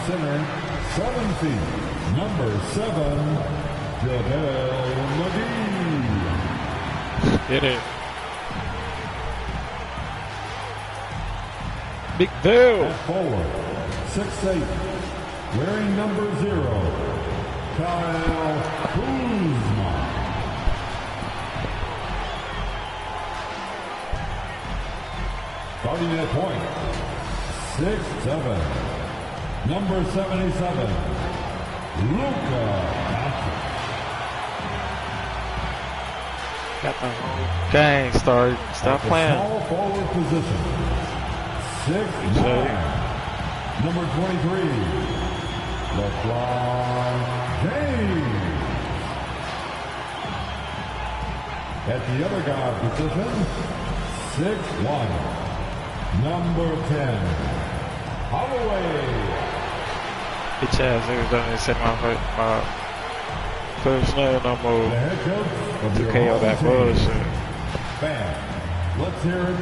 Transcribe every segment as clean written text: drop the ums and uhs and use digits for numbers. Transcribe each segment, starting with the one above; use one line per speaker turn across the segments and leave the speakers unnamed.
center, 7 feet, number 7, JaVale McGee.
Get it. Big Bill.
At forward, 6'8", wearing number 0, Kyle Kuzma. Starting at point, 6'7", number 77, Luka Doncic.
Got the whole gang started. Stop playing.
Small forward position, 6'9", number 23, LeBron James. At the other guard position, 6'1", number 10, Holloway.
Bitch ass niggas done this in my first name no more.
The head coach of
To
the
KO that bullshit.
Fans, let's hear it.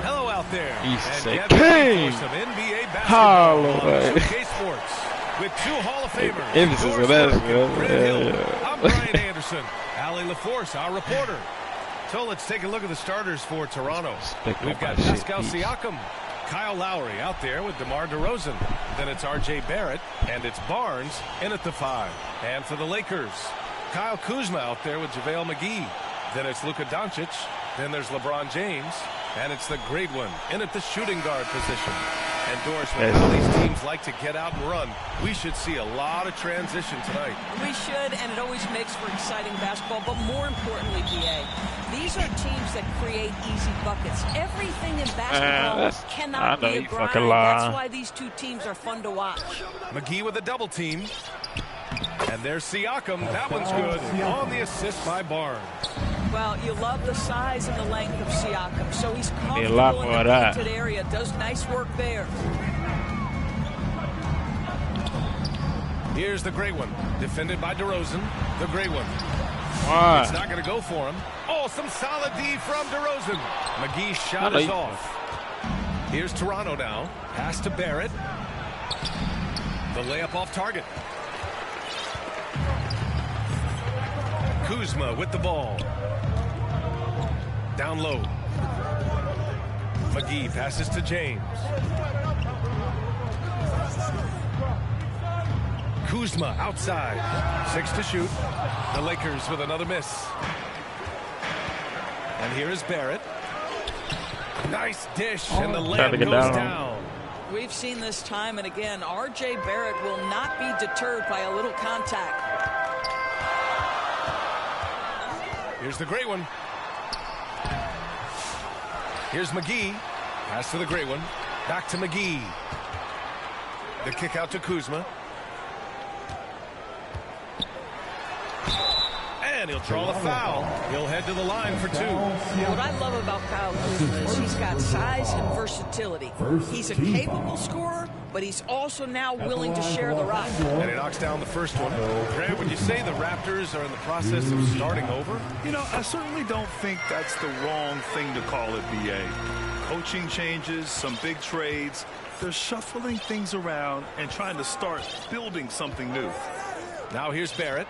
Hello out there.
He's
And
a
get
king.
ready for some NBA basketball
Holloway.
on 2K Sports with 2 Hall of Famers.
Emphasis on that.
Yeah. I'm Brian Anderson. Allie LaForce, our reporter. So let's take a look at the starters for Toronto. We've got Pascal Siakam, Kyle Lowry out there with DeMar DeRozan. Then it's R.J. Barrett, and it's Barnes in at the 5. And for the Lakers, Kyle Kuzma out there with JaVale McGee. Then it's Luka Doncic. Then there's LeBron James. And it's the great one in at the shooting guard position. And Doris, with how these teams like to get out and run, we should see a lot of transition tonight.
We should, and it always makes for exciting basketball. But more importantly, BA, these are teams that create easy buckets. Everything in basketball cannot be a grind. That's why these two teams are fun to watch.
McGee with a double team. And there's Siakam. That one's good. On the assist by Barnes.
Well, you love the size and the length of Siakam, so he's comfortable in the painted area. Does nice work there.
Here's the great one, defended by DeRozan. The great one. It's not going to go for him. Oh, some solid D from DeRozan. McGee's shot is off. Here's Toronto now. Pass to Barrett. The layup off target. Kuzma with the ball. Down low. McGee passes to James. Kuzma outside. 6 to shoot. The Lakers with another miss. And here is Barrett. Nice dish, and the layup goes down.
We've seen this time and again. R.J. Barrett will not be deterred by a little contact.
Here's the great one. Here's McGee. Pass to the great one. Back to McGee. The kick out to Kuzma. And he'll draw the foul. He'll head to the line for 2.
What I love about Kyle Kuzma is he's got size and versatility. He's a capable scorer, but he's also now willing to share the rock.
And he knocks down the first one. Grant, would you say the Raptors are in the process of starting over?
You know, I certainly don't think that's the wrong thing to call it, BA. Coaching changes, some big trades. They're shuffling things around and trying to start building something new.
Now here's Barrett,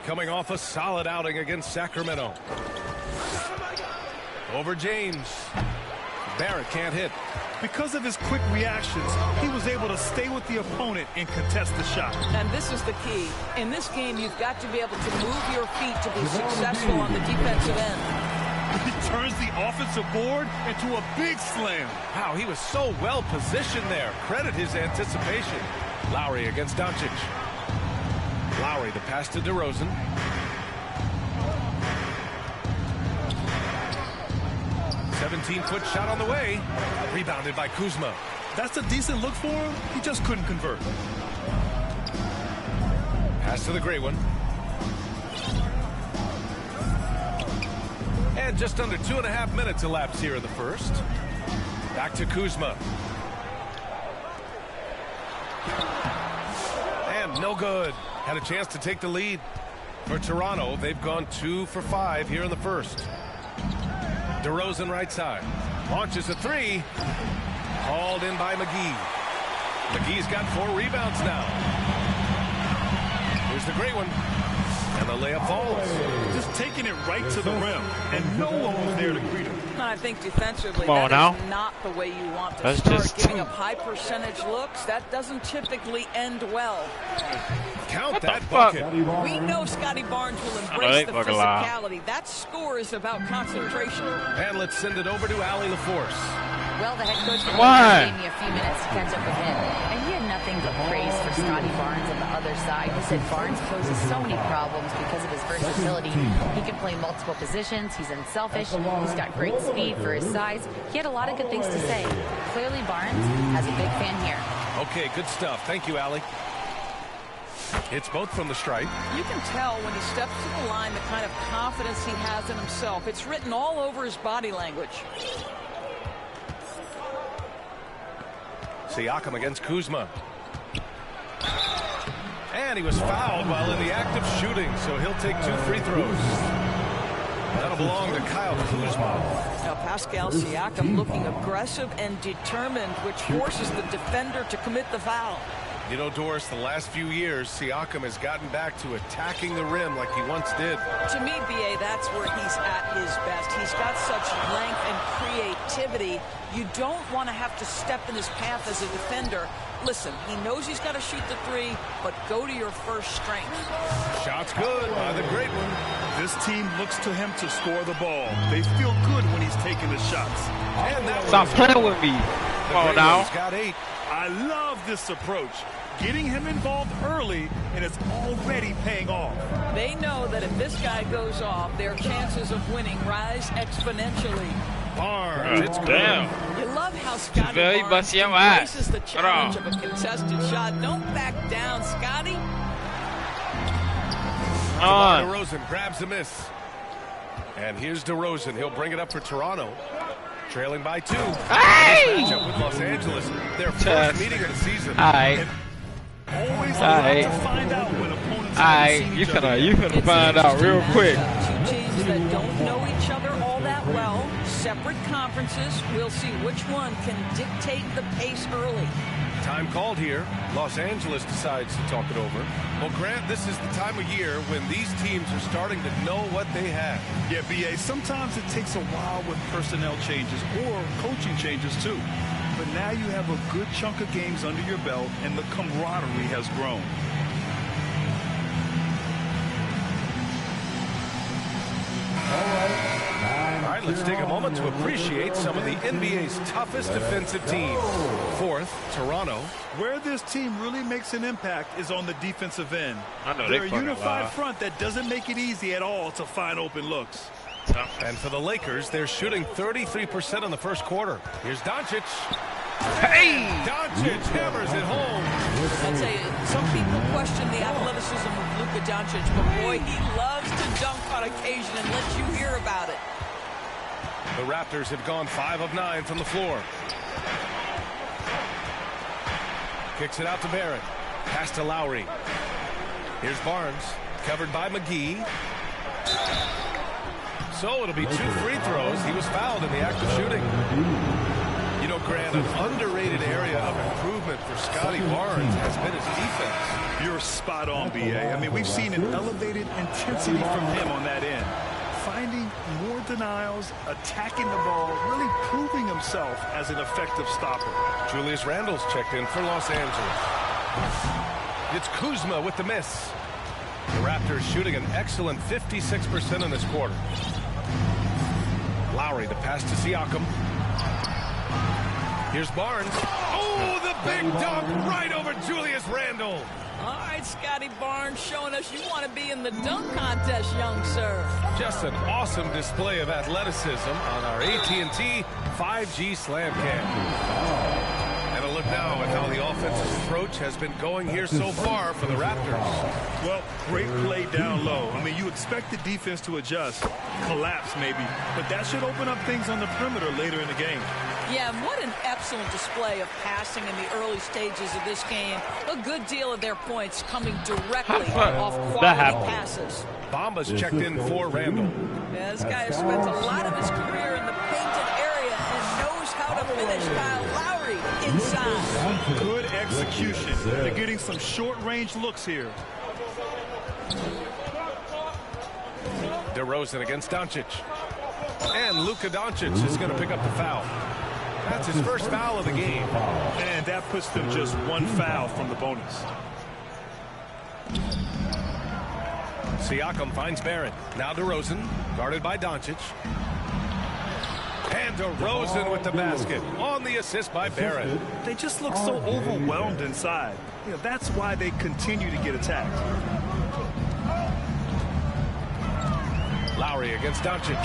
coming off a solid outing against Sacramento. Over James. Barrett can't hit.
Because of his quick reactions, he was able to stay with the opponent and contest the shot.
And this is the key. In this game, you've got to be able to move your feet to be successful on the defensive end.
He turns the offensive board into a big slam.
Wow, he was so well positioned there. Credit his anticipation. Lowry against Doncic. Lowry, the pass to DeRozan. "17-foot shot on the way. Rebounded by Kuzma.
That's a decent look for him. He just couldn't convert.
Pass to the great one. And just under 2.5 minutes elapsed here in the first. Back to Kuzma. And no good. Had a chance to take the lead. For Toronto, they've gone 2 for 5 here in the first. DeRozan right side. Launches a 3. Called in by McGee. McGee's got 4 rebounds now. Here's the great one. And the layup falls.
Just taking it right to the rim. And no one was there to greet him.
I think defensively, that is not the way you want to start giving up high percentage looks. That doesn't typically end well.
Count that bucket.
We know Scotty Barnes will embrace the physicality. That score is about concentration.
And let's send it over to Allie LaForce.
Well, the head coach gave me a few minutes to catch up with him, and he had nothing but praise for Scotty Barnes on the other side. He said Barnes poses so many problems because of his versatility. He can play multiple positions. He's unselfish. He's got great speed for his size. He had a lot of good things to say. Clearly, Barnes has a big fan here.
Okay, good stuff. Thank you, Allie. It's both from the stripe.
You can tell when he steps to the line the kind of confidence he has in himself. It's written all over his body language.
Siakam against Kuzma. And he was fouled while in the act of shooting, so he'll take 2 free throws. That'll belong to Kyle Kuzma.
Now Pascal Siakam looking aggressive and determined, which forces the defender to commit the foul.
You know, Doris, the last few years, Siakam has gotten back to attacking the rim like he once did.
To me, B.A., that's where he's at his best. He's got such length and creativity. You don't want to have to step in his path as a defender. Listen, he knows he's got to shoot the 3, but go to your first strength.
Shot's good by the great one.
This team looks to him to score the ball. They feel good when he's taking the shots.
And that
stop playing with me. Come on now.
He's got 8.
I love this approach. Getting him involved early, and it's already paying off.
They know that if this guy goes off, their chances of winning rise exponentially.
Barnes, it's good.
You love how Scotty Barnes embraces the challenge of a contested shot. Don't back down, Scotty.
DeRozan grabs the miss. And here's DeRozan. He'll bring it up for Toronto. Trailing by 2.
Hey!
Matchup with Los Angeles. Their first meeting of the season.
Always like to find out when opponents
you finna find out real quick.
2 teams that don't know each other all that well, separate conferences. We'll see which one can dictate the pace early.
Time called here. Los Angeles decides to talk it over. Well, Grant, this is the time of year when these teams are starting to know what they have.
Yeah, B.A., sometimes it takes a while with personnel changes or coaching changes, too. But now you have a good chunk of games under your belt, and the camaraderie has grown.
All right, let's take a moment to appreciate some of the NBA's toughest defensive teams. 4th, Toronto.
Where this team really makes an impact is on the defensive end. They're a unified front that doesn't make it easy at all to find open looks.
And for the Lakers, they're shooting 33% in the first quarter. Here's Doncic.
Hey!
Doncic hammers it home.
I'll tell you, some people question the athleticism of Luka Doncic, but boy, he loves to dunk on occasion and let you hear about it.
The Raptors have gone 5 of 9 from the floor. Kicks it out to Barrett. Pass to Lowry. Here's Barnes, covered by McGee. So it'll be 2 free throws. He was fouled in the act of shooting. You know, Grant, an underrated area of improvement for Scotty Barnes has been his defense.
You're spot on, B.A. I mean, we've seen an elevated intensity from him on that end. Finding more denials, attacking the ball, really proving himself as an effective stopper.
Julius Randle's checked in for Los Angeles. It's Kuzma with the miss. The Raptors shooting an excellent 56% in this quarter. Lowry, the pass to Siakam. Here's Barnes. Oh, the big dunk right over Julius Randle.
All right, Scotty Barnes showing us you want to be in the dunk contest, young sir.
Just an awesome display of athleticism on our AT&T 5G Slam Cam. And a look now at how the offensive approach has been going here so far for the Raptors.
Well, great play down low. I mean, you expect the defense to adjust, collapse maybe, but that should open up things on the perimeter later in the game.
Yeah, and what an excellent display of passing in the early stages of this game. A good deal of their points coming directly off quality passes.
Bamba's checked in for Randle.
Yeah, this guy has spent a lot of his career in the painted area and knows how to finish. Kyle Lowry inside. inside.
Good execution. They're getting some short-range looks here.
DeRozan against Doncic. And Luka Doncic is going to pick up the foul. That's his first foul of the game.
And that puts them just one foul from the bonus.
Siakam finds Barrett. Now DeRozan, guarded by Doncic. And DeRozan with the basket on the assist by Barrett.
They just look so overwhelmed inside. You know, that's why they continue to get attacked.
Lowry against Doncic.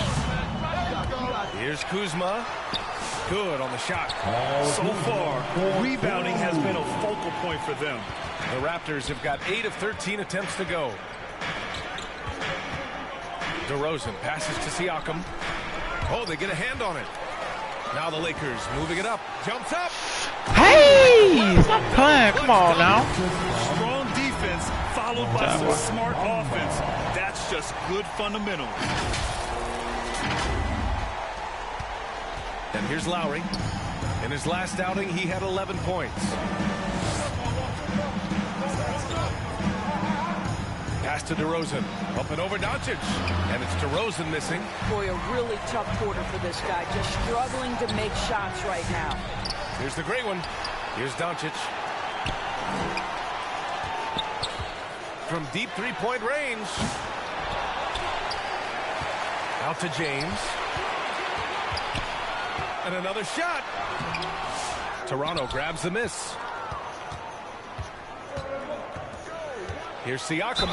Here's Kuzma. Good on the shot.
So far, rebounding has been a focal point for them.
The Raptors have got 8 of 13 attempts to go. DeRozan passes to Siakam. Oh, they get a hand on it. Now the Lakers moving it up. Jumps up.
Hey! Stop playing. Come on now.
Strong defense followed by some smart offense. That's just good fundamentals.
And here's Lowry. In his last outing, he had 11 points. Pass to DeRozan. Up and over Doncic. And it's DeRozan missing.
Boy, a really tough quarter for this guy. Just struggling to make shots right now.
Here's the great one. Here's Doncic. From deep three-point range. Out to James. And another shot. Toronto grabs the miss. Here's Siakam.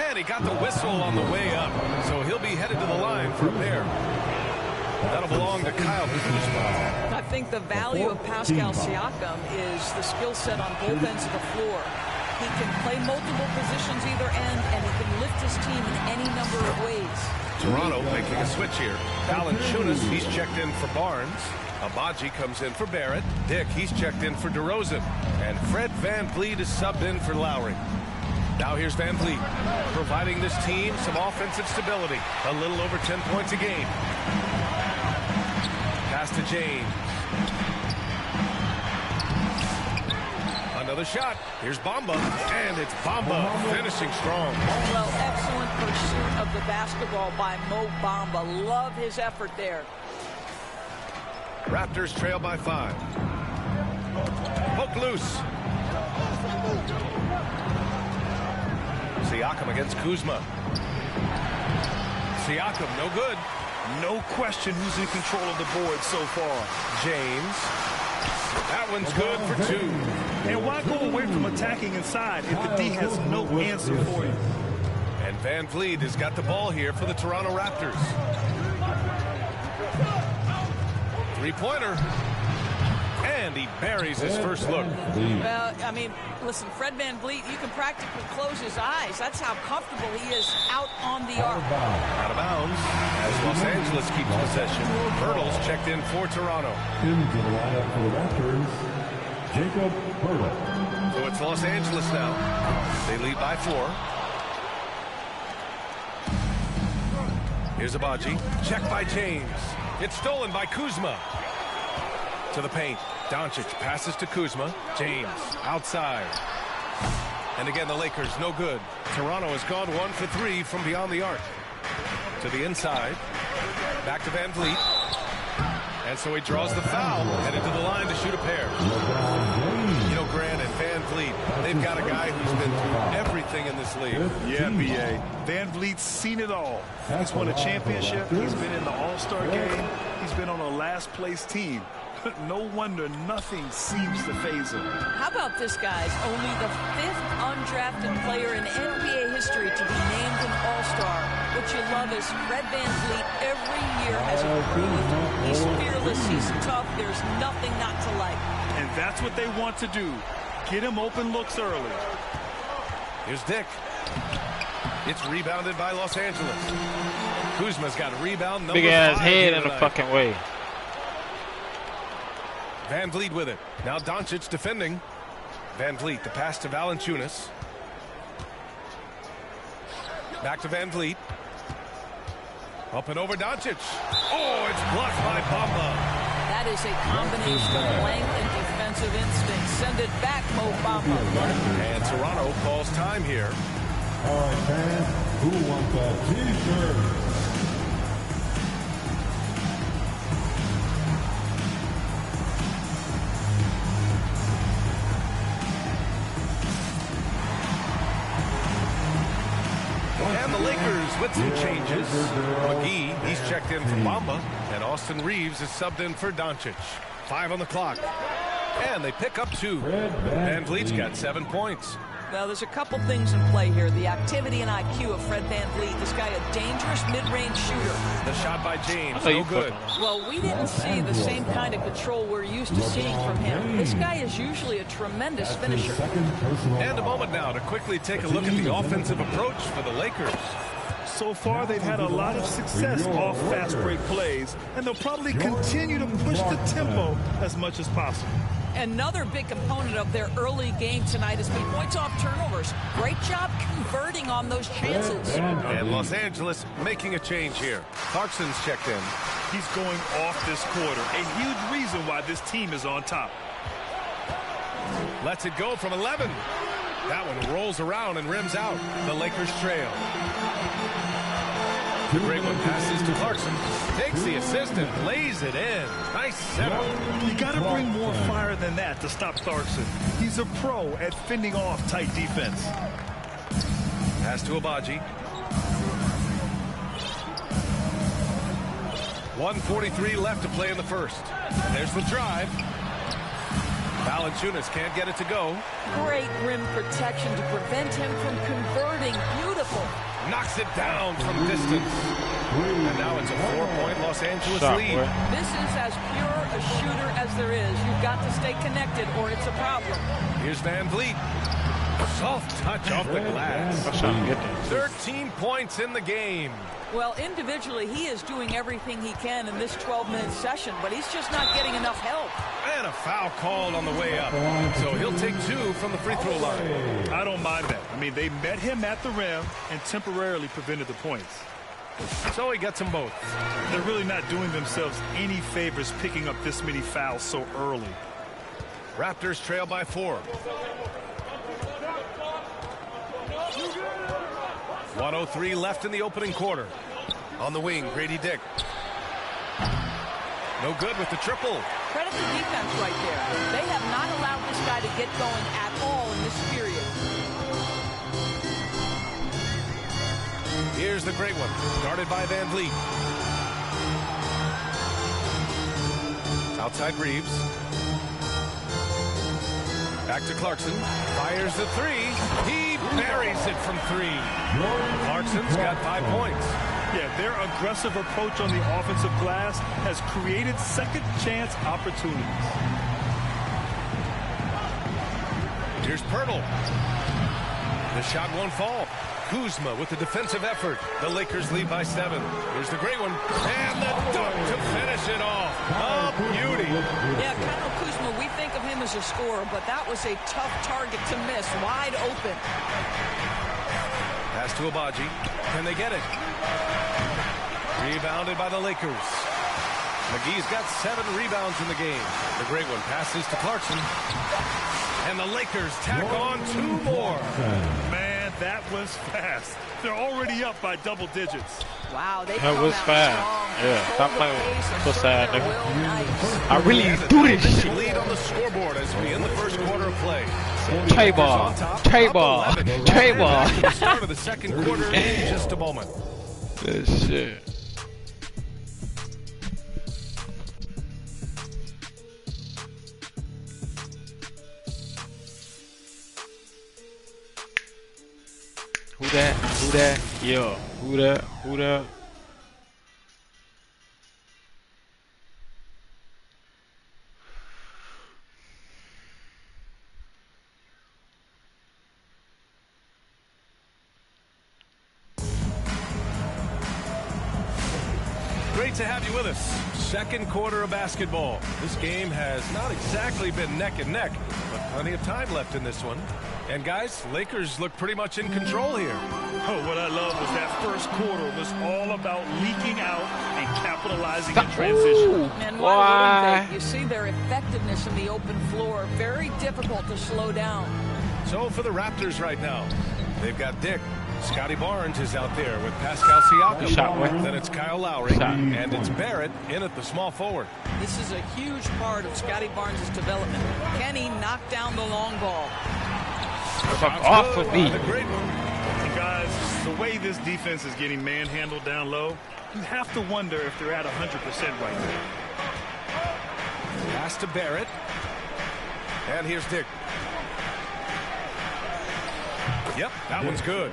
And he got the whistle on the way up. So he'll be headed to the line for a pair. That'll belong to Kyle Kuzma.
I think the value of Pascal Siakam is the skill set on both ends of the floor. He can play multiple positions either end, and he can lift his team in any number of ways.
Toronto making a switch here. Valanciunas, he's checked in for Barnes. Abaji comes in for Barrett. Dick, he's checked in for DeRozan. And Fred VanVleet is subbed in for Lowry. Now here's VanVleet, providing this team some offensive stability. A little over 10 points a game. Pass to James. Another shot. Here's Bamba. And it's Bamba finishing strong.
Well, excellent pursuit of the basketball by Mo Bamba. Love his effort there.
Raptors trail by 5. Poke loose. Siakam against Kuzma. Siakam, no good.
No question who's in control of the board so far.
James. That one's good for 2.
And why go away from attacking inside if the D has no answer for you?
And VanVleet has got the ball here for the Toronto Raptors. Three-pointer. And he buries his first look.
Well, I mean, listen, Fred VanVleet, you can practically close his eyes. That's how comfortable he is out on the arc.
Out of bounds as Los Angeles keeps possession. Hurdle's checked in for Toronto.
Into the lineup for the Raptors, Jacob Hurdle.
So it's Los Angeles now. They lead by 4. Here's Abaji. Check by James. It's stolen by Kuzma. To the paint. Doncic passes to Kuzma. James outside. And again, the Lakers no good. Toronto has gone 1 for 3 from beyond the arc. To the inside. Back to VanVleet. And so he draws the foul. Headed to the line to shoot a pair. You know, Grant and VanVleet, they've got a guy who's been through everything in this league.
Yeah, B.A. VanVleet's seen it all. He's won a championship. He's been in the All-Star game. He's been on a last-place team. No wonder nothing seems to faze him.
How about this, guys? Only the 5th undrafted player in NBA history to be named an All-Star. What you love is Fred VanVleet every year has improved. He's fearless. He's tough. There's nothing not to like.
And that's what they want to do. Get him open looks early.
Here's Dick. It's rebounded by Los Angeles. Kuzma's got a rebound. Big ass
head in the fucking way.
VanVleet with it. Now Doncic defending. VanVleet, the pass to Valanciunas. Back to VanVleet. Up and over Doncic. Oh, it's blocked by Bamba.
That is a combination of length and defense defensive instinct. Send it back, Mo Bamba.
And Toronto calls time here.
All right, fans, who wants a T-shirt?
And the Lakers with some changes. McGee, he's checked in for Bamba. And Austin Reeves is subbed in for Doncic. 5 on the clock. And they pick up 2. Van Vliet's got 7 points.
Well, there's a couple things in play here. The activity and IQ of Fred Van Vliet. This guy, a dangerous mid-range shooter.
The shot by James, no good.
Well, we didn't see the same kind of control we're used to seeing from him. This guy is usually a tremendous finisher.
And a moment now to quickly take a look at the offensive approach for the Lakers.
So far, they've had a lot of success off fast break plays, and they'll probably continue to push the tempo as much as possible.
Another big component of their early game tonight has been points off turnovers. Great job converting on those chances.
And Los Angeles making a change here. Clarkson's checked in.
He's going off this quarter, a huge reason why this team is on top.
Lets it go from 11. That one rolls around and rims out. The Lakers trail. The great one passes to Clarkson. Takes the assist and lays it in. Nice setup.
You got to bring more fire than that to stop Clarkson. He's a pro at fending off tight defense.
Pass to Abaji. 1:43 left to play in the first. There's the drive. Valanciunas can't get it to go.
Great rim protection to prevent him from converting. Beautiful.
Knocks it down from distance. And now it's a 4-point Los Angeles lead.
This is as pure a shooter as there is. You've got to stay connected or it's a problem.
Here's Van Vliet. Soft touch off the glass. 13 points in the game.
Well, individually, he is doing everything he can in this 12-minute session, but he's just not getting enough help.
And a foul called on the way up. So he'll take 2 from the free throw line.
I don't mind that. I mean, they met him at the rim and temporarily prevented the points.
So he gets them both.
They're really not doing themselves any favors picking up this many fouls so early.
Raptors trail by 4. 1:03 left in the opening quarter. On the wing, Grady Dick. No good with the triple.
Credit the defense right there. They have not allowed this guy to get going at all in this period.
Here's the great one, guarded by Van Vliet. Outside Reeves. Back to Clarkson. Fires the 3. He buries it from 3. Clarkson's got 5 points.
Yeah, their aggressive approach on the offensive glass has created second chance opportunities.
Here's Pirtle. The shot won't fall. Kuzma with the defensive effort. The Lakers lead by 7. Here's the great one. And the dunk to finish it off. A beauty.
Yeah, Kyle Kuzma, we think of him as a scorer, but that was a tough target to miss. Wide open.
Pass to Abaji. Can they get it? Rebounded by the Lakers. McGee's got 7 rebounds in the game. The great one passes to Clarkson. And the Lakers tack on 2 more.
Man, that was fast. They're already up by double digits.
Wow,
that was fast. Yeah, stop playing so sad. I really do this shit.
Lead on the scoreboard as we in the first quarter of play.
T-ball, T-ball, T-ball.
Start of the second quarter in just a moment.
This shit. Who that? Who that? Yo, who that? Who that?
Great to have you with us. Second quarter of basketball. This game has not exactly been neck and neck, but plenty of time left in this one. And guys, Lakers look pretty much in control here.
Oh, what I love was that first quarter was all about leaking out and capitalizing in transition.
And why wouldn't they? You see their effectiveness in the open floor. Very difficult to slow down.
So for the Raptors right now, they've got Dick. Scotty Barnes is out there with Pascal Siakam. Then it's Kyle Lowry. And it's Barrett in at the small forward.
This is a huge part of Scotty Barnes' development. Can he knock down the long ball?
Fuck off of me.
And guys, the way this defense is getting manhandled down low, you have to wonder if they're at 100% right now.
Pass to Barrett. And here's Dick. Yep, that one's good.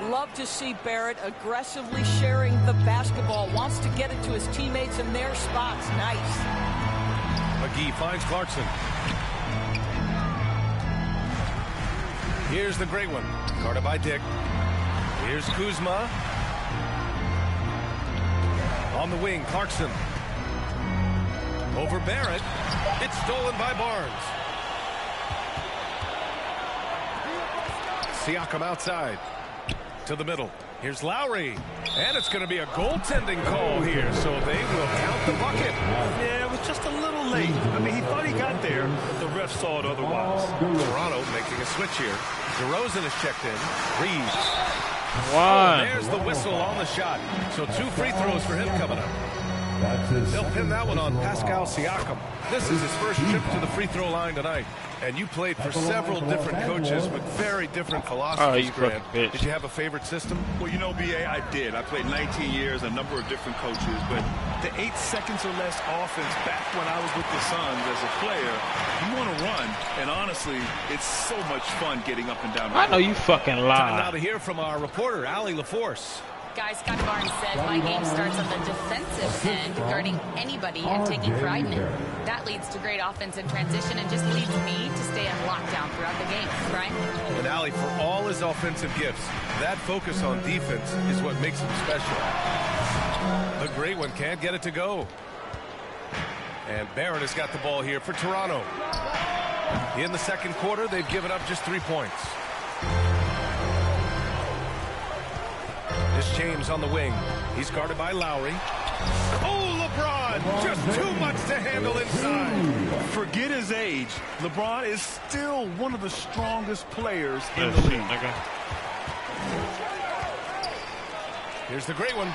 Love to see Barrett aggressively sharing the basketball. Wants to get it to his teammates in their spots. Nice.
McGee finds Clarkson. Here's the great one. Guarded by Dick. Here's Kuzma. On the wing, Clarkson. Over Barrett. It's stolen by Barnes. Siakam outside. To the middle. Here's Lowry. And it's going to be a goaltending call here, so they will count the bucket.
Yeah, it was just a little late. I mean, he thought he got there, but the ref saw it otherwise.
Toronto making a switch here. DeRozan is checked in. Reeves.
One.
There's the whistle on the shot. So 2 free throws for him coming up. They'll pin that one on Pascal Siakam. This is his first trip to the free throw line tonight. And you played for several different coaches with very different philosophies, Grant. Did you have a favorite system?
Well, you know, BA, I did. I played 19 years, a number of different coaches. But the 8 seconds or less offense back when I was with the Suns as a player, you want to run. And honestly, it's so much fun getting up and down the court.
I know you fucking lie.
Time now to hear from our reporter, Allie LaForce.
Guys, Scotty Barnes said my game starts on the defensive end, guarding anybody and taking pride in it. That leads to great offense in transition and just leads me to stay on lockdown throughout the game. Brian?
And Allie, for all his offensive gifts, that focus on defense is what makes him special. The great one can't get it to go. And Barrett has got the ball here for Toronto. In the second quarter, they've given up just 3 points. This James on the wing. He's guarded by Lowry. Oh, LeBron! Just too much to handle inside.
Forget his age. LeBron is still one of the strongest players in the league.
Here's the great one.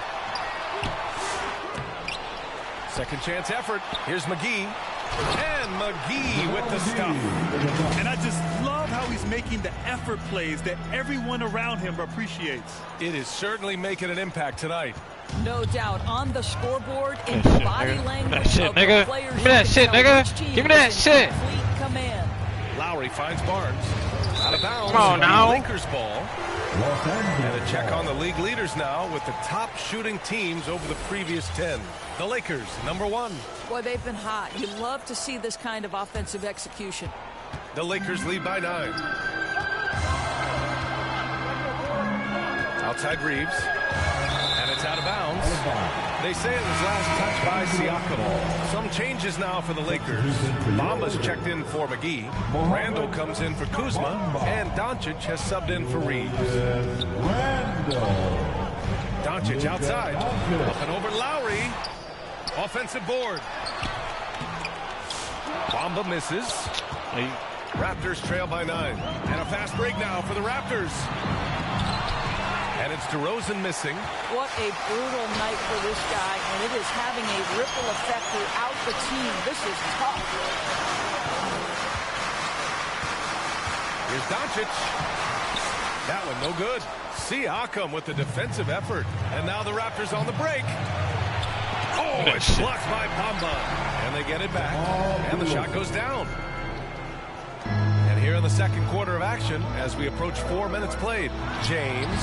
Second chance effort. Here's McGee. And McGee with the stuff.
And I just love how he's making the effort plays that everyone around him appreciates.
It is certainly making an impact tonight.
No doubt on the scoreboard, in the body language of the players.
Give me that shit, nigga. Give me that shit.
Command.
Lowry finds Barnes. Out of bounds.
Come on now.
Lakers ball. And a check on the league leaders now with the top shooting teams over the previous 10. The Lakers, number 1.
Boy, they've been hot. You love to see this kind of offensive execution.
The Lakers lead by 9. Outside Reeves. And it's out of bounds. They say it was last touched by Siakam. Some changes now for the Lakers. Bamba's checked in for McGee. Randall comes in for Kuzma. And Doncic has subbed in for Reeves. Doncic outside. Up and over Lowry. Offensive board. Bamba misses. Raptors trail by 9. And a fast break now for the Raptors. And it's DeRozan missing.
What a brutal night for this guy, and it is having a ripple effect throughout the team. This is tough.
Here's Doncic. That one no good. Siakam with the defensive effort. And now the Raptors on the break. Oh, it's blocked by Bamba. And they get it back. And the shot goes down. And here in the second quarter of action, as we approach 4 minutes played, James,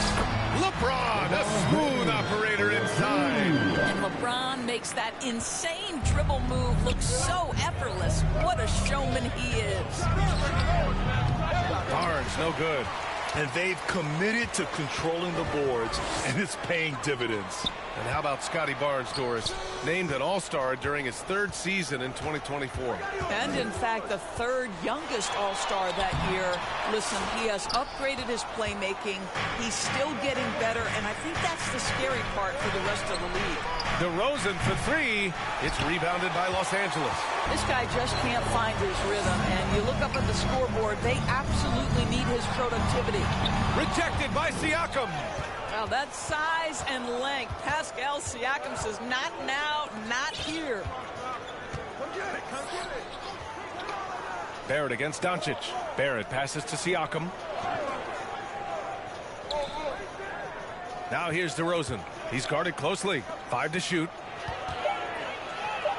LeBron, a smooth operator inside.
And LeBron makes that insane dribble move look so effortless. What a showman he is.
Barnes, no good.
And they've committed to controlling the boards, and it's paying dividends.
And how about Scotty Barnes, Doris? Named an All-Star during his 3rd season in 2024.
And, in fact, the 3rd youngest All-Star that year. Listen, he has upgraded his playmaking. He's still getting better, and I think that's the scary part for the rest of the league.
DeRozan for 3. It's rebounded by Los Angeles.
This guy just can't find his rhythm, and you look up at the scoreboard, they absolutely need his productivity.
Rejected by Siakam.
Well, that's size and length. Pascal Siakam says, not now, not here.
Barrett against Doncic. Barrett passes to Siakam. Now here's DeRozan. He's guarded closely. 5 to shoot.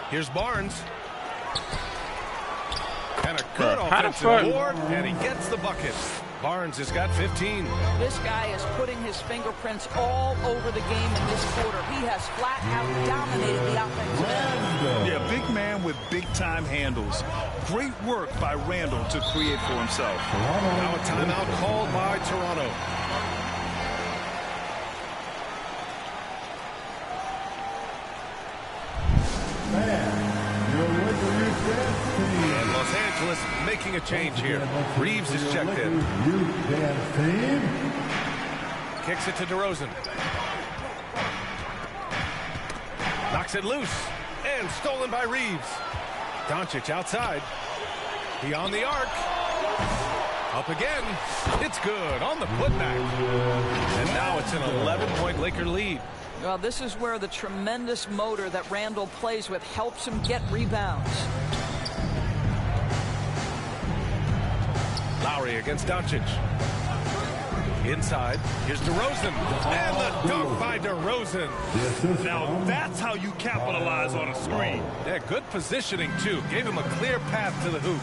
Here's Barnes. And a good offensive board, and he gets the bucket. Barnes has got 15.
This guy is putting his fingerprints all over the game in this quarter. He has flat out dominated the offensive end.
Yeah, big man with big-time handles. Great work by Randall to create for himself.
Now a timeout called by Toronto. And Los Angeles making a change here. Reeves is checked in. Kicks it to DeRozan. Knocks it loose. And stolen by Reeves. Doncic outside. Beyond the arc. Up again. It's good on the putback. And now it's an 11-point Laker lead.
Well, this is where the tremendous motor that Randall plays with helps him get rebounds.
Lowry against Doncic. Inside. Here's DeRozan. And the dunk by DeRozan.
Now that's how you capitalize on a screen.
Yeah, good positioning, too. Gave him a clear path to the hoop.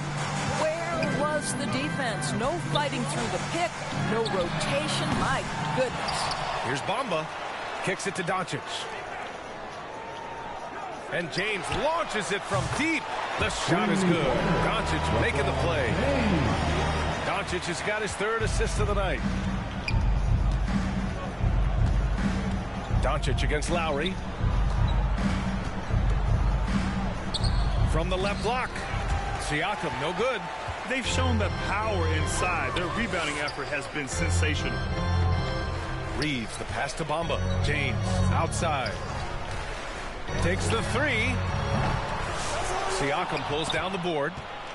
Where was the defense? No fighting through the pick. No rotation. My goodness.
Here's Bamba. Kicks it to Doncic. And James launches it from deep. The shot is good. Doncic making the play. Doncic has got his 3rd assist of the night. Doncic against Lowry. From the left block. Siakam, no good.
They've shown the power inside. Their rebounding effort has been sensational.
Reeves, the pass to Bamba. James, outside. Takes the 3. Siakam pulls down the board.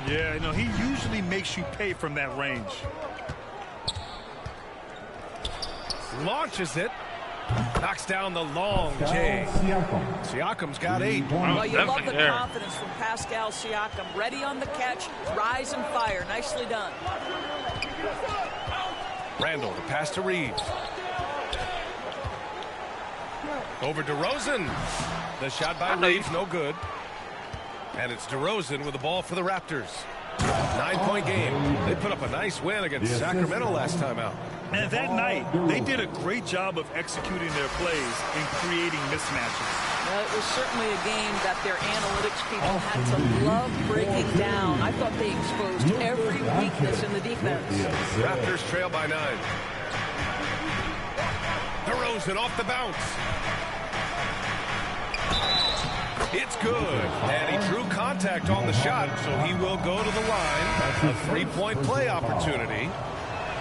Yeah, you know, he usually makes you pay from that range.
Launches it. Knocks down the long J. Siakam's got 8.
Well, you love the confidence from Pascal Siakam. Ready on the catch, rise and fire. Nicely done.
Randall, the pass to Reeves. Over DeRozan. The shot by Reeves, no good. And it's DeRozan with the ball for the Raptors. 9-point game. They put up a nice win against Sacramento last time out.
And that night, they did a great job of executing their plays and creating mismatches.
Well, it was certainly a game that their analytics people had to love breaking down. I thought they exposed every weakness in the defense.
Raptors trail by 9. DeRozan off the bounce. It's good. And he drew contact on the shot, so he will go to the line. A 3-point play opportunity.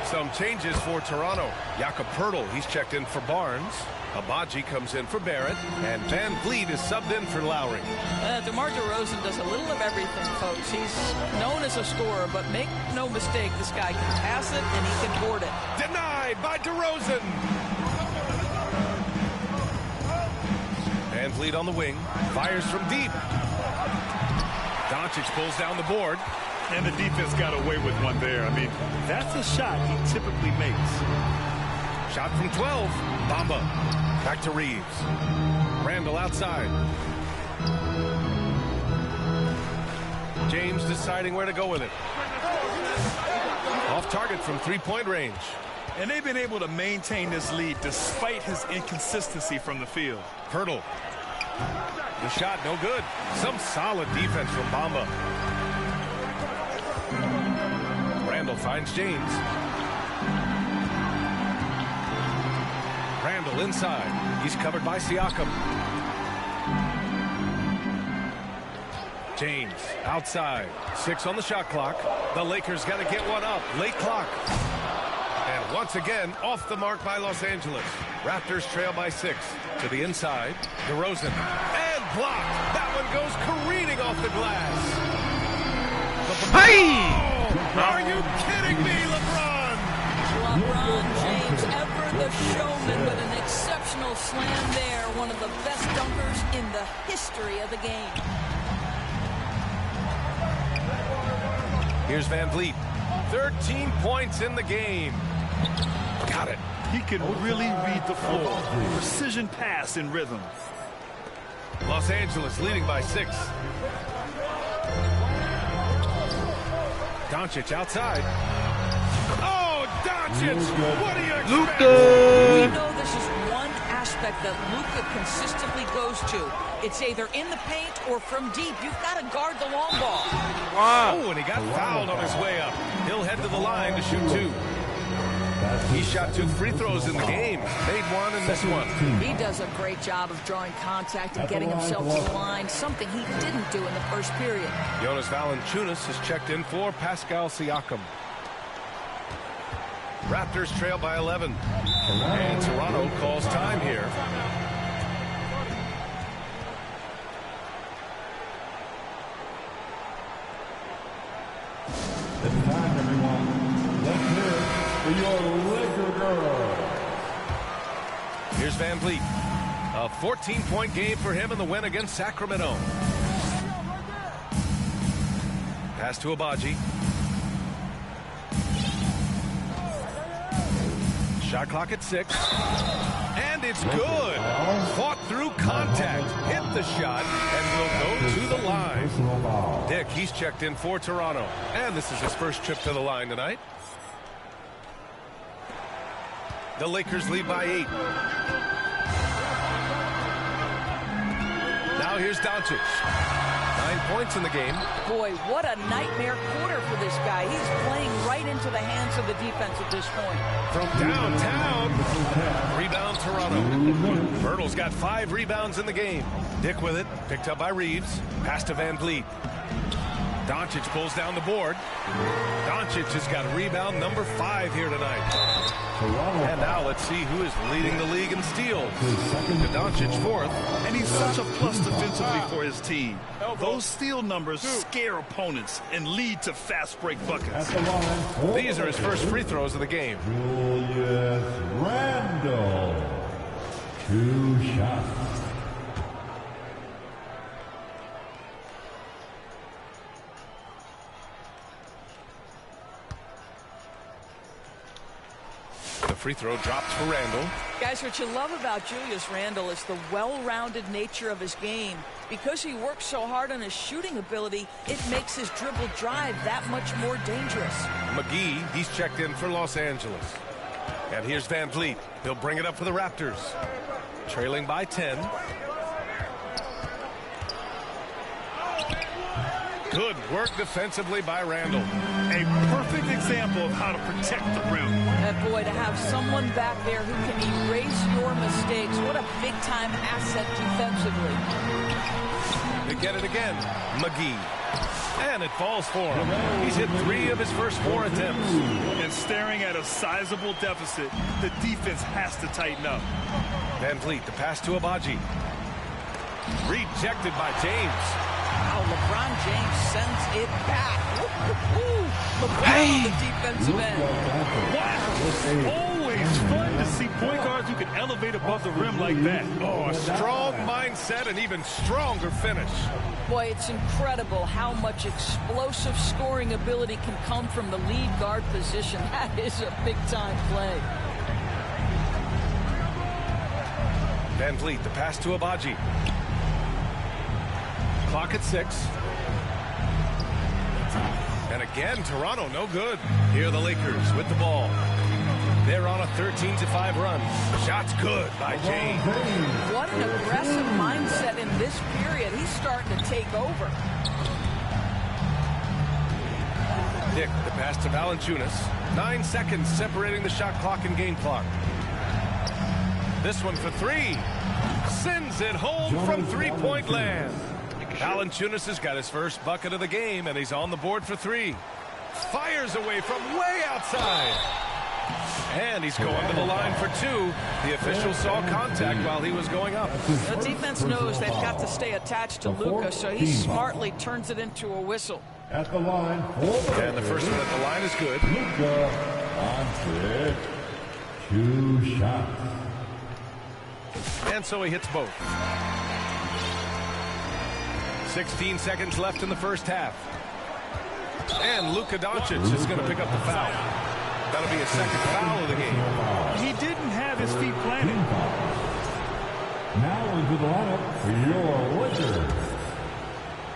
Some changes for Toronto. Jakob Poeltl, he's checked in for Barnes. Abaji comes in for Barrett. And Van Vliet is subbed in for Lowry.
DeMar DeRozan does a little of everything, folks. He's known as a scorer, but make no mistake, this guy can pass it and he can board it.
Denied by DeRozan. Van Vliet on the wing. Fires from deep. Doncic pulls down the board.
And the defense got away with one there. I mean, that's a shot he typically makes.
Shot from 12. Bamba. Back to Reeves. Randall outside. James deciding where to go with it. Off target from 3-point range.
And they've been able to maintain this lead despite his inconsistency from the field.
Poeltl. The shot no good. Some solid defense from Bamba. Randall finds James. Randall inside. He's covered by Siakam. James outside. 6 on the shot clock. The Lakers got to get one up. Late clock. And once again, off the mark by Los Angeles. Raptors trail by 6. To the inside. DeRozan. And blocked. That one goes careening off the glass.
Hey!
Oh, are you kidding me, LeBron?
LeBron James, ever the showman, with an exceptional slam there. One of the best dunkers in the history of the game.
Here's Van Vliet. 13 points in the game. Got it.
He can really read the floor. Precision pass in rhythm.
Los Angeles leading by 6. Doncic outside. Oh, Doncic! What do you expect?
We know this is one aspect that Luka consistently goes to. It's either in the paint or from deep. You've got to guard the long ball.
Wow. Oh, and he got fouled on his way up. He'll head to the line to shoot 2. He shot 2 free throws in the game. Made 1 and missed 1.
He does a great job of drawing contact and getting himself to the line, something he didn't do in the first period.
Jonas Valanciunas has checked in for Pascal Siakam. Raptors trail by 11. And Toronto calls time here.
It's time, everyone. Let's hear it for your Laker girls.
Here's Van Vliet. A 14-point game for him in the win against Sacramento. Pass to Abaji. Shot clock at 6. And it's good. Fought through contact. Hit the shot and will go to the line. Dick, he's checked in for Toronto. And this is his first trip to the line tonight. The Lakers lead by 8. Now here's Doncic. 9 points in the game.
Boy, what a nightmare quarter for this guy. He's playing right into the hands of the defense at this point.
From downtown. Rebound Toronto. Myrtle's got 5 rebounds in the game. Dick with it. Picked up by Reeves. Pass to Van Vliet. Doncic pulls down the board. Doncic has got rebound number 5 here tonight. And now let's see who is leading the league in steals. To Doncic 4th.
And he's such a plus defensively for his team. Those steal numbers scare opponents and lead to fast break buckets.
These are his first free throws of the game.
Julius Randle. 2 shots.
The free throw dropped for Randle.
Guys, what you love about Julius Randle is the well-rounded nature of his game. Because he works so hard on his shooting ability, it makes his dribble drive that much more dangerous.
McGee, he's checked in for Los Angeles. And here's Van Vliet. He'll bring it up for the Raptors. Trailing by 10. Good work defensively by Randle.
A perfect example of how to protect the rim.
And boy, to have someone back there who can erase your mistakes, what a big-time asset defensively.
They get it again. McGee. And it falls for him. He's hit 3 of his first 4 attempts.
And staring at a sizable deficit, the defense has to tighten up.
Van Vliet, the pass to Abaji. Rejected by James.
Wow, LeBron James sends it back. LeBron on the defensive end.
Wow. Always fun to see point guards who can elevate above the rim like that.
Oh, a strong mindset and even stronger finish.
Boy, it's incredible how much explosive scoring ability can come from the lead guard position. That is a big-time play.
Van Vliet, the pass to Abaji. Clock at 6. And again, Toronto no good. Here are the Lakers with the ball. They're on a 13-5 run. Shots good by James.
What an aggressive mindset in this period. He's starting to take over.
Dick, the pass to Valanciunas. 9 seconds separating the shot clock and game clock. This one for three. Sends it home from three-point land. Valanciunas has got his first bucket of the game, and he's on the board for three. Fires away from way outside. And he's going to the line for two. The official saw contact while he was going up.
The defense knows they've got to stay attached to Luka, so he smartly turns it into a whistle.
At the line.
And the first one at the line is good.
Luka on 2 shots.
And so he hits both. 16 seconds left in the first half. And Luka Doncic is going to pick up the foul. That'll be his second foul of the game.
He didn't have his feet planted.
Now into the lineup for your Lakers.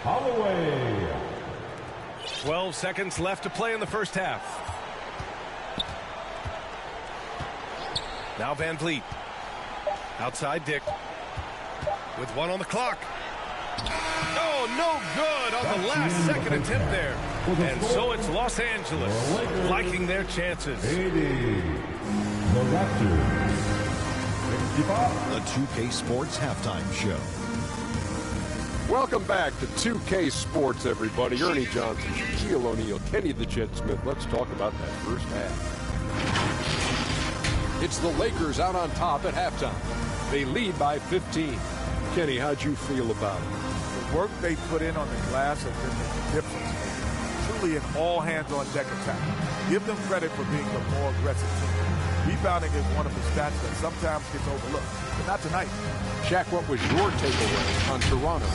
Holloway.
12 seconds left to play in the first half. Now Van Vliet. Outside Dick. With one on the clock. Oh, no good on the last second attempt there. And so it's Los Angeles liking their chances.
The Raptors.
The 2K Sports Halftime Show.
Welcome back to 2K Sports, everybody. Ernie Johnson, Shaquille O'Neal, Kenny the Jet Smith. Let's talk about that first half. It's the Lakers out on top at halftime. They lead by 15. Kenny, how'd you feel about it?
The work they put in on the glass has been the difference. Truly an all-hands-on-deck attack. Give them credit for being the more aggressive team. Rebounding is one of the stats that sometimes gets overlooked, but not tonight.
Shaq, what was your takeaway on Toronto?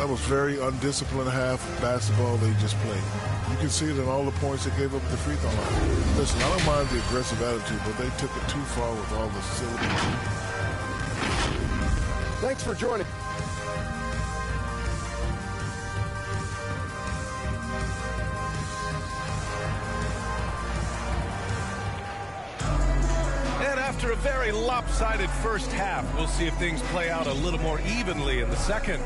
That was very undisciplined half basketball they just played. You can see it in all the points they gave up at the free throw line. Listen, I don't mind the aggressive attitude, but they took it too far with all the facility.
Thanks for joining.
After a very lopsided first half, we'll see if things play out a little more evenly in the second.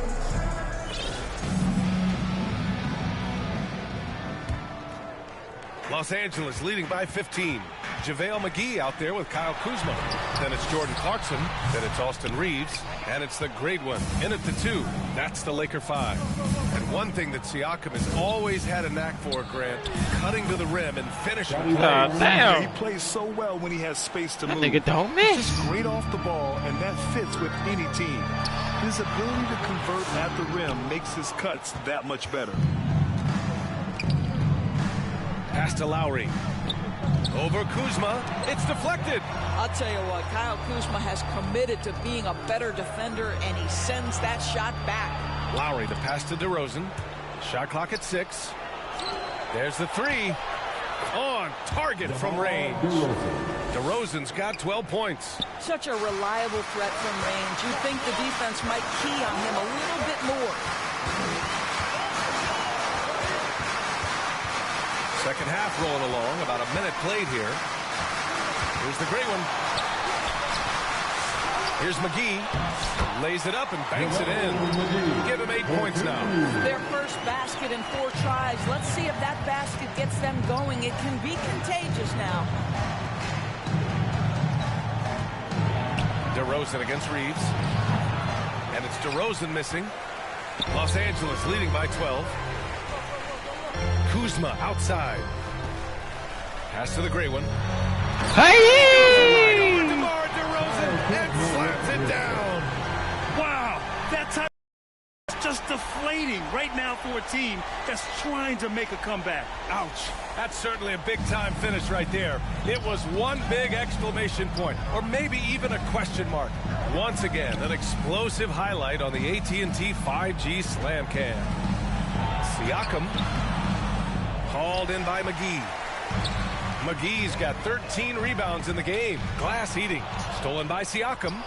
Los Angeles leading by 15. JaVale McGee out there with Kyle Kuzma. Then it's Jordan Clarkson. Then it's Austin Reeves. And it's the great one in at the 2. That's the Laker 5. And one thing that Siakam has always had a knack for, Grant, cutting to the rim and finishing.
Damn.
He plays so well when he has space to move.
Nigga don't miss.
He's just great off the ball, and that fits with any team. His ability to convert at the rim makes his cuts that much better.
Pass to Lowry. Over Kuzma. It's deflected.
I'll tell you what, Kyle Kuzma has committed to being a better defender, and he sends that shot back.
Lowry, the pass to DeRozan. Shot clock at 6. There's the 3. On target from range. DeRozan's got 12 points.
Such a reliable threat from range. You'd think the defense might key on him a little bit more.
Second half rolling along, about a minute played here. Here's the great one. Here's McGee. Lays it up and banks it in. Give him 8 points now.
Their first basket in 4 tries. Let's see if that basket gets them going. It can be contagious now.
DeRozan against Reeves. And it's DeRozan missing. Los Angeles leading by 12. Kuzma outside. Pass to the gray one.
Hey!
DeMar DeRozan and slams it down.
Wow, that time is just deflating right now for a team that's trying to make a comeback. Ouch.
That's certainly a big-time finish right there. It was one big exclamation point, or maybe even a question mark. Once again, an explosive highlight on the AT&T 5G Slam Cam. Siakam. Hauled in by McGee. McGee's got 13 rebounds in the game. Glass eating. Stolen by Siakam.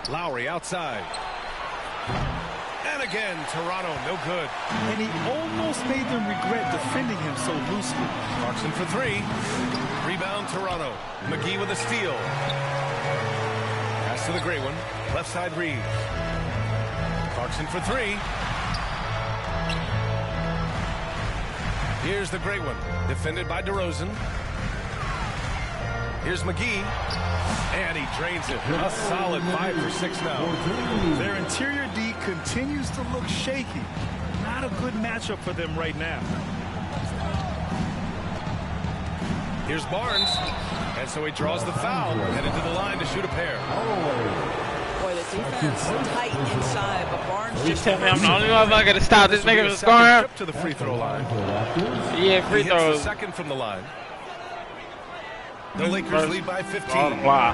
Lowry outside. And again, Toronto, no good.
And he almost made them regret defending him so loosely.
Clarkson for 3. Rebound, Toronto. McGee with a steal. Pass to the gray one. Left side Reeves. Clarkson for 3. Here's the great one, defended by DeRozan. Here's McGee. And he drains it. A solid 5 for 6 now.
Their interior D continues to look shaky. Not a good matchup for them right now.
Here's Barnes. And so he draws the foul. Headed to the line to shoot a pair.
Boy, the defense tight inside, but Barnes
You
just...
tell me I'm the only one not going to stop this nigga from scoring?
Trip to the free throw line.
Yeah, free
He hits
throws.
the second from the line. The Lakers lead by 15. Now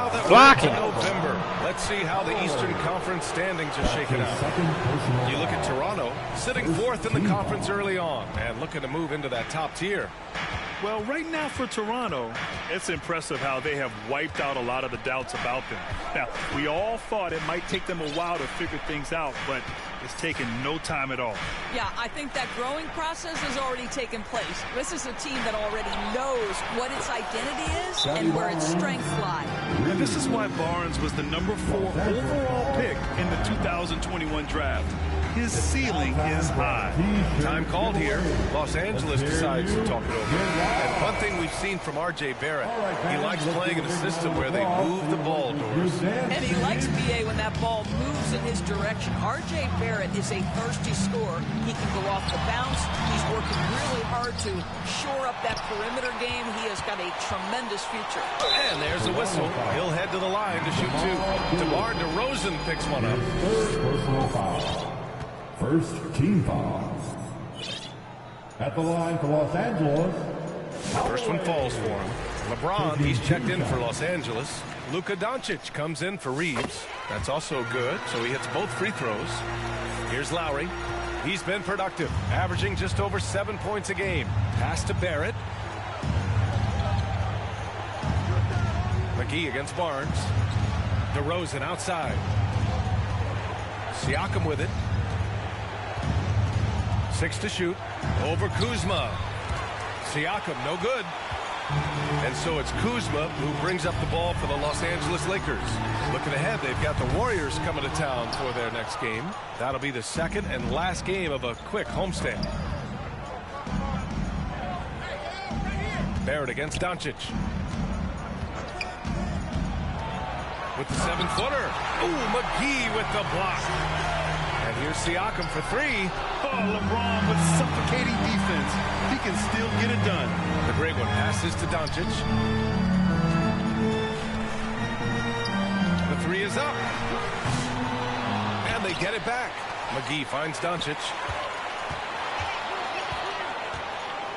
that we're into November, let's see how the Eastern Conference standings are shaking out. You look at Toronto, sitting 4th in the conference early on, and looking to move into that top tier.
Well, right now for Toronto, it's impressive how they have wiped out a lot of the doubts about them. Now, we all thought it might take them a while to figure things out, but it's taken no time at all.
Yeah, I think that growing process has already taken place. This is a team that already knows what its identity is and where its strengths lie.
And this is why Barnes was the #4 overall pick in the 2021 draft. His ceiling is high.
Time called here. Los Angeles decides to talk it over. And one thing we've seen from R.J. Barrett, he likes playing in a system where they move the ball, Doors.
And he likes BA when that ball moves in his direction. R.J. Barrett is a thirsty scorer. He can go off the bounce. He's working really hard to shore up that perimeter game. He has got a tremendous future.
And there's a whistle. He'll head to the line to shoot 2. DeMar DeRozan picks one up.
First team foul. At the line for Los Angeles.
First one falls for him. LeBron, he's checked in for Los Angeles. Luka Doncic comes in for Reeves. That's also good, so he hits both free throws. Here's Lowry. He's been productive, averaging just over 7 points a game. Pass to Barrett. McGee against Barnes. DeRozan outside. Siakam with it. 6 to shoot. Over Kuzma. Siakam, no good. And so it's Kuzma who brings up the ball for the Los Angeles Lakers. Looking ahead, they've got the Warriors coming to town for their next game. That'll be the second and last game of a quick homestand. Barrett against Doncic. With the 7-footer. Ooh, McGee with the block. And here's Siakam for 3.
Oh, LeBron with suffocating defense. He can still get it done.
The great one passes to Doncic. The 3 is up. And they get it back. McGee finds Doncic.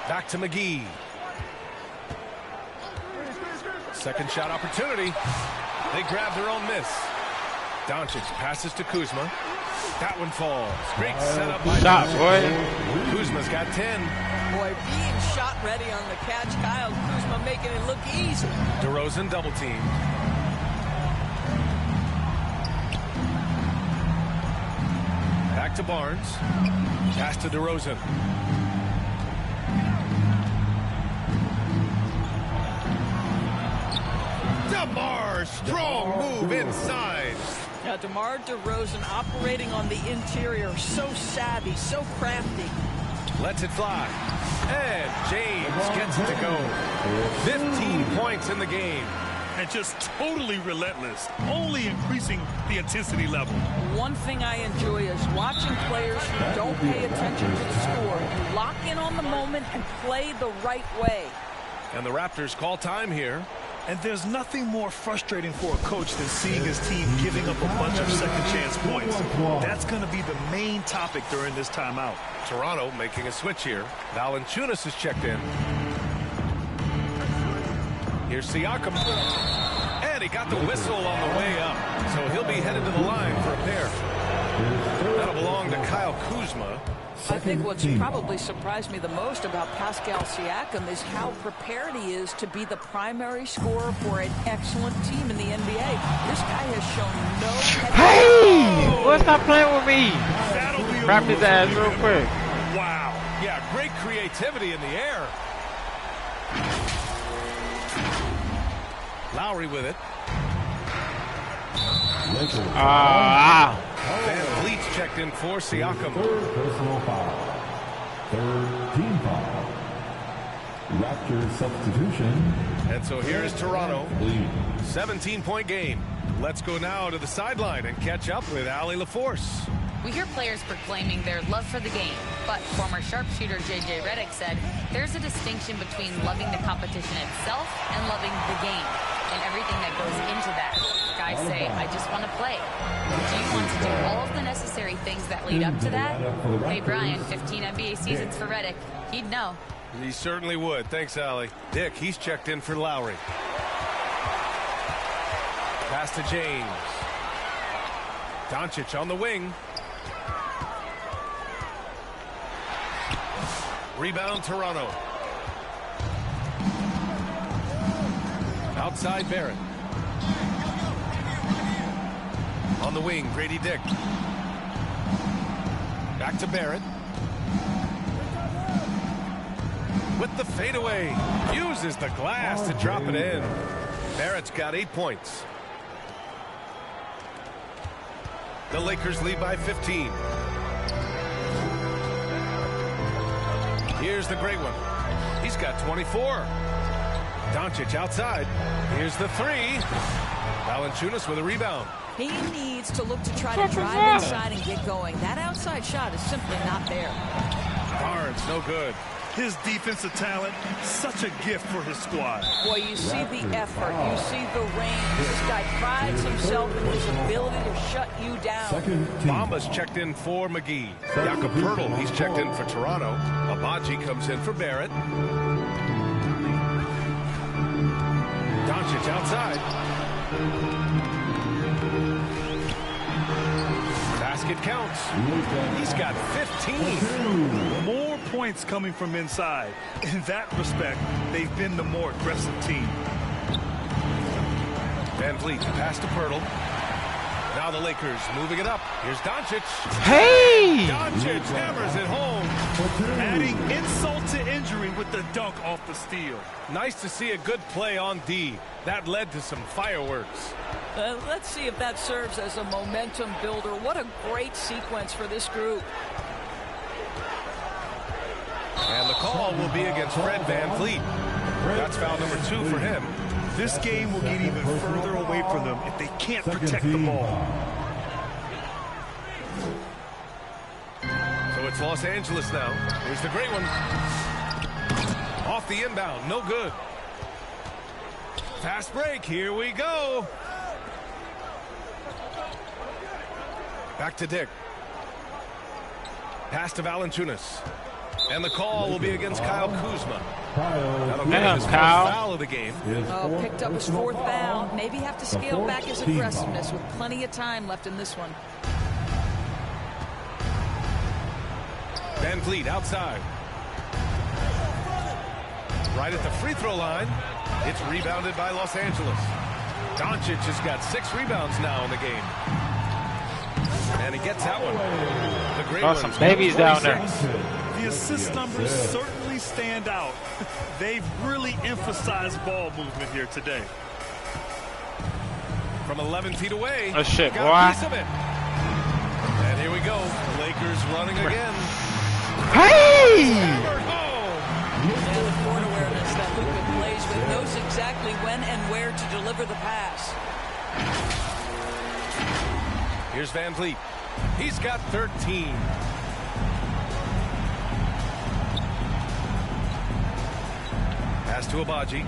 Back to McGee. Second shot opportunity. They grab their own miss. Doncic passes to Kuzma. That one falls. Great setup by
shot, boy.
Kuzma's got 10.
Boy, being shot ready on the catch. Kyle Kuzma making it look easy.
DeRozan double team. Back to Barnes. Pass to DeRozan. DeMar, strong move inside.
Now, DeMar DeRozan operating on the interior, so savvy, so crafty.
Lets it fly. And James gets it to go. 15 points in the game.
And just totally relentless, only increasing the intensity level.
One thing I enjoy is watching players who don't pay attention to the score, lock in on the moment and play the right way.
And the Raptors call time here.
And there's nothing more frustrating for a coach than seeing his team giving up a bunch of second-chance points. That's going to be the main topic during this timeout.
Toronto making a switch here. Valanciunas is checked in. Here's Siakam. And he got the whistle on the way up. So he'll be headed to the line for a pair. That'll belong to Kyle Kuzma.
I think what's probably surprised me the most about Pascal Siakam is how prepared he is to be the primary scorer for an excellent team in the NBA. This guy has shown no...
Hey! Boy, stop playing with me. Wrap his ass real quick.
Wow. Yeah, great creativity in the air. Lowry with it. Van Vliet's checked in for Siakam.
Third personal foul. Third team foul. Raptors substitution.
And so here is Toronto. 17-point game. Let's go now to the sideline and catch up with Allie LaForce.
We hear players proclaiming their love for the game, but former sharpshooter J.J. Redick said there's a distinction between loving the competition itself and loving the game and everything that goes into that. Guys say, I just want to play. Do you want to do all of the necessary things that lead up to that? Hey, Brian, 15 NBA seasons for Redick. He'd know.
He certainly would. Thanks, Allie. Dick, he's checked in for Lowry. Pass to James. Doncic on the wing. Rebound, Toronto. Outside, Barrett. On the wing, Grady Dick. Back to Barrett. With the fadeaway. Uses the glass to drop it in. Barrett's got 8 points. The Lakers lead by 15. Here's the great one. He's got 24. Doncic outside. Here's the three. Valanciunas with a rebound.
He needs to look to try to drive inside and get going. That outside shot is simply not there.
Barnes, no good.
His defensive talent, such a gift for his squad.
Boy, you see the effort. You see the range. This guy prides himself in his ability to shut you down.
Bamba's checked in for McGee. Jakob Poeltl, he's checked in for Toronto. Abaji comes in for Barrett. Doncic outside. Basket counts. He's got 15.
More points coming from inside. In that respect, they've been the more aggressive team.
Van Vliet pass to Poeltl. Now the Lakers moving it up. Here's Doncic.
Hey!
Doncic hammers it home.
Adding insult to injury with the dunk off the steal.
Nice to see a good play on D. That led to some fireworks.
Let's see if that serves as a momentum builder. What a great sequence for this group.
And the call will be against Fred Van Vliet. That's foul number 2 for him.
This game will get even further away from them if they can't protect the ball.
So it's Los Angeles now. Here's the great one. Off the inbound, no good. Fast break, here we go. Back to Dick. Pass to Valanciunas. And the call will be against Kyle Kuzma. That'll get his first foul of the game.
Oh, picked up his 4th foul. Maybe have to scale back his aggressiveness with plenty of time left in this one.
Van Vliet outside. Right at the free throw line. It's rebounded by Los Angeles. Doncic has got 6 rebounds now in the game. And he gets that one. The great
some babies down there.
The assist numbers certainly stand out. They've really emphasized ball movement here today.
From 11 feet away.
Oh shit, boy.
Got a piece of it. And here we go. The Lakers running again.
Hey!
Yeah, the court awareness that Luka plays with, knows exactly when and where to deliver the pass.
Here's Van Vliet. He's got 13. Pass to Abaji.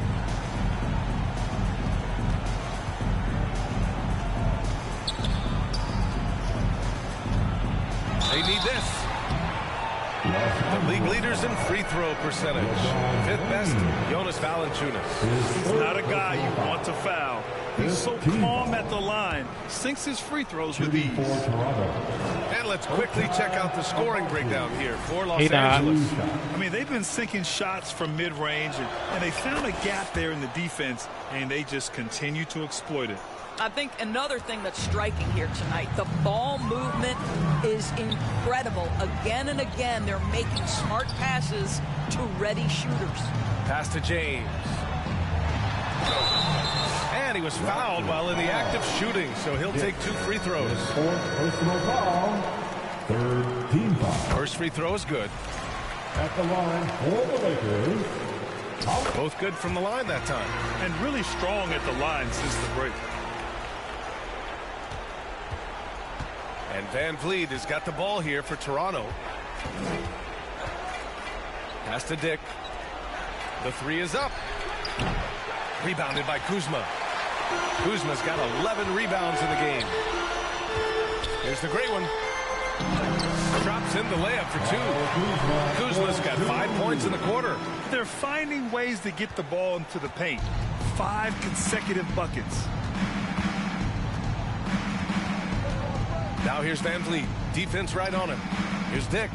They need this. The league leaders in free throw percentage. 5th best, Jonas Valanciunas.
He's not a guy you want to foul. He's so calm at the line. Sinks his free throws with ease.
And let's quickly check out the scoring breakdown here for Los Angeles.
I mean, they've been sinking shots from mid-range, and they found a gap there in the defense, and they just continue to exploit it.
I think another thing that's striking here tonight, the ball movement is incredible. Again and again, they're making smart passes to ready shooters.
Pass to James. And he was fouled while in the act of shooting, so he'll take 2 free throws.
4th personal foul. 3rd team foul.
First free throw is good.
At the line for the Lakers,
Both good from the line that time.
And really strong at the line since the break.
And Van Vliet has got the ball here for Toronto. Pass to Dick. The three is up. Rebounded by Kuzma. Kuzma's got 11 rebounds in the game. Here's the great one. Drops in the layup for two. Kuzma's got 5 points in the quarter.
They're finding ways to get the ball into the paint. 5 consecutive buckets.
Now here's Van Vliet. Defense right on him. Here's Dick.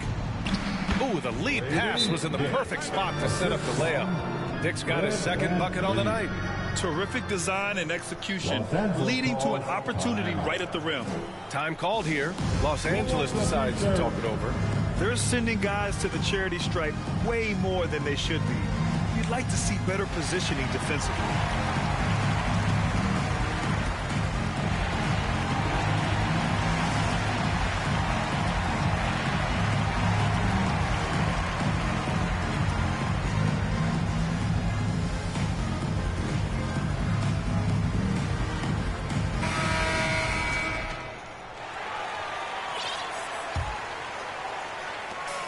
Ooh, the lead pass was in the perfect spot to set up the layup. Dick's got his second bucket on the night.
Terrific design and execution, leading to an opportunity right at the rim.
Time called here. Los Angeles decides to talk it over.
They're sending guys to the charity stripe way more than they should be. You'd like to see better positioning defensively.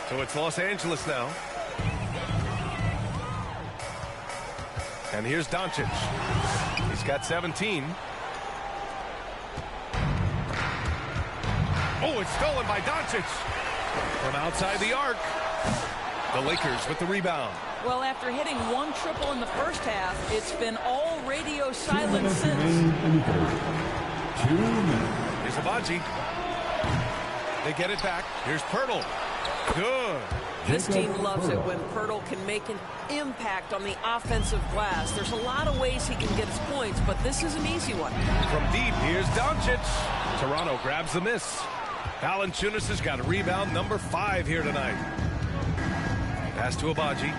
So it's Los Angeles now. And here's Doncic. He's got 17. Oh, it's stolen by Doncic. From outside the arc. The Lakers with the rebound.
Well, after hitting 1 triple in the first half, it's been all radio silent since.
Here's Abaji. They get it back. Here's Pirtle. Good.
This team loves it when Pirtle can make an impact on the offensive glass. There's a lot of ways he can get his points, but this is an easy one.
From deep, here's Doncic. Toronto grabs the miss. Valanciunas has got a rebound number 5 here tonight. Pass to Abaji.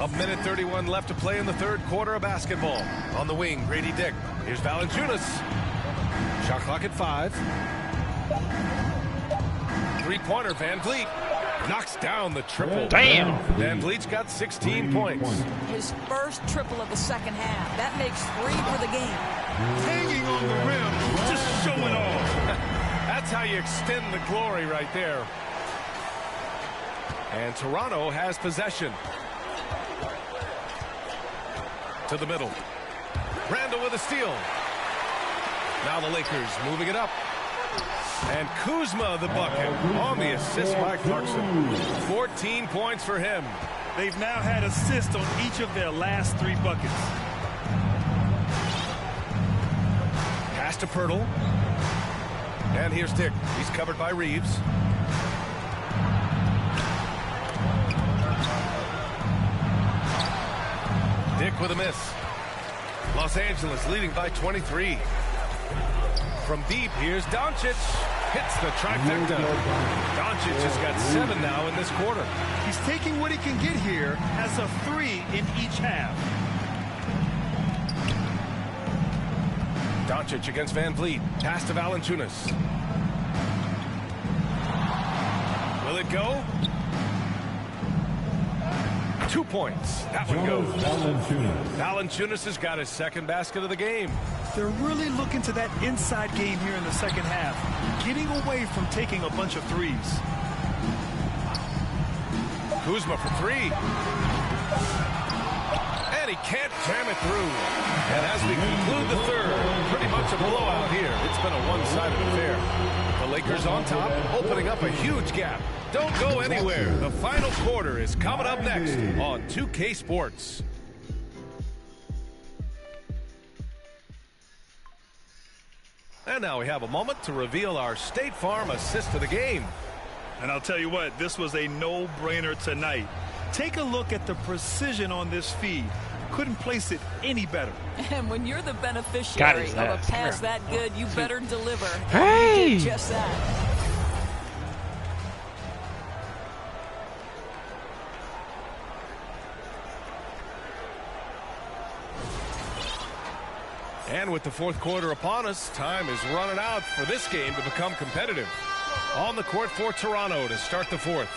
A minute 31 left to play in the third quarter of basketball. On the wing, Grady Dick. Here's Valanciunas. Shot clock at 5. Three-pointer, Van Vliet knocks down the triple.
Damn!
Van Vliet's got 16 points.
His first triple of the second half. That makes 3 for the game.
Hanging on the rim, just showing off.
That's how you extend the glory right there. And Toronto has possession. To the middle. Randall with a steal. Now the Lakers moving it up. And Kuzma the bucket on the assist by Clarkson. 14 points for him.
They've now had assists on each of their last 3 buckets.
Pass to Pirtle. And here's Dick. He's covered by Reeves. Dick with a miss. Los Angeles leading by 23. From deep, here's Doncic. Hits the trifecta. Doncic has got 7 now in this quarter.
He's taking what he can get here as a 3 in each half.
Doncic against Van Vliet. Pass to Valanciunas. Will it go? 2 points. That one goes. Valanciunas has got his second basket of the game.
They're really looking to that inside game here in the second half, getting away from taking a bunch of threes.
Kuzma for 3. And he can't jam it through. And as we conclude the third, pretty much a blowout here. It's been a one-sided affair. The Lakers on top, opening up a huge gap. Don't go anywhere. The final quarter is coming up next on 2K Sports. And now we have a moment to reveal our State Farm assist of the game.
And I'll tell you what, this was a no-brainer tonight. Take a look at the precision on this feed. Couldn't place it any better.
And when you're the beneficiary of a pass that good, you better deliver.
Hey!
You did just that.
And with the fourth quarter upon us, time is running out for this game to become competitive. On the court for Toronto to start the fourth.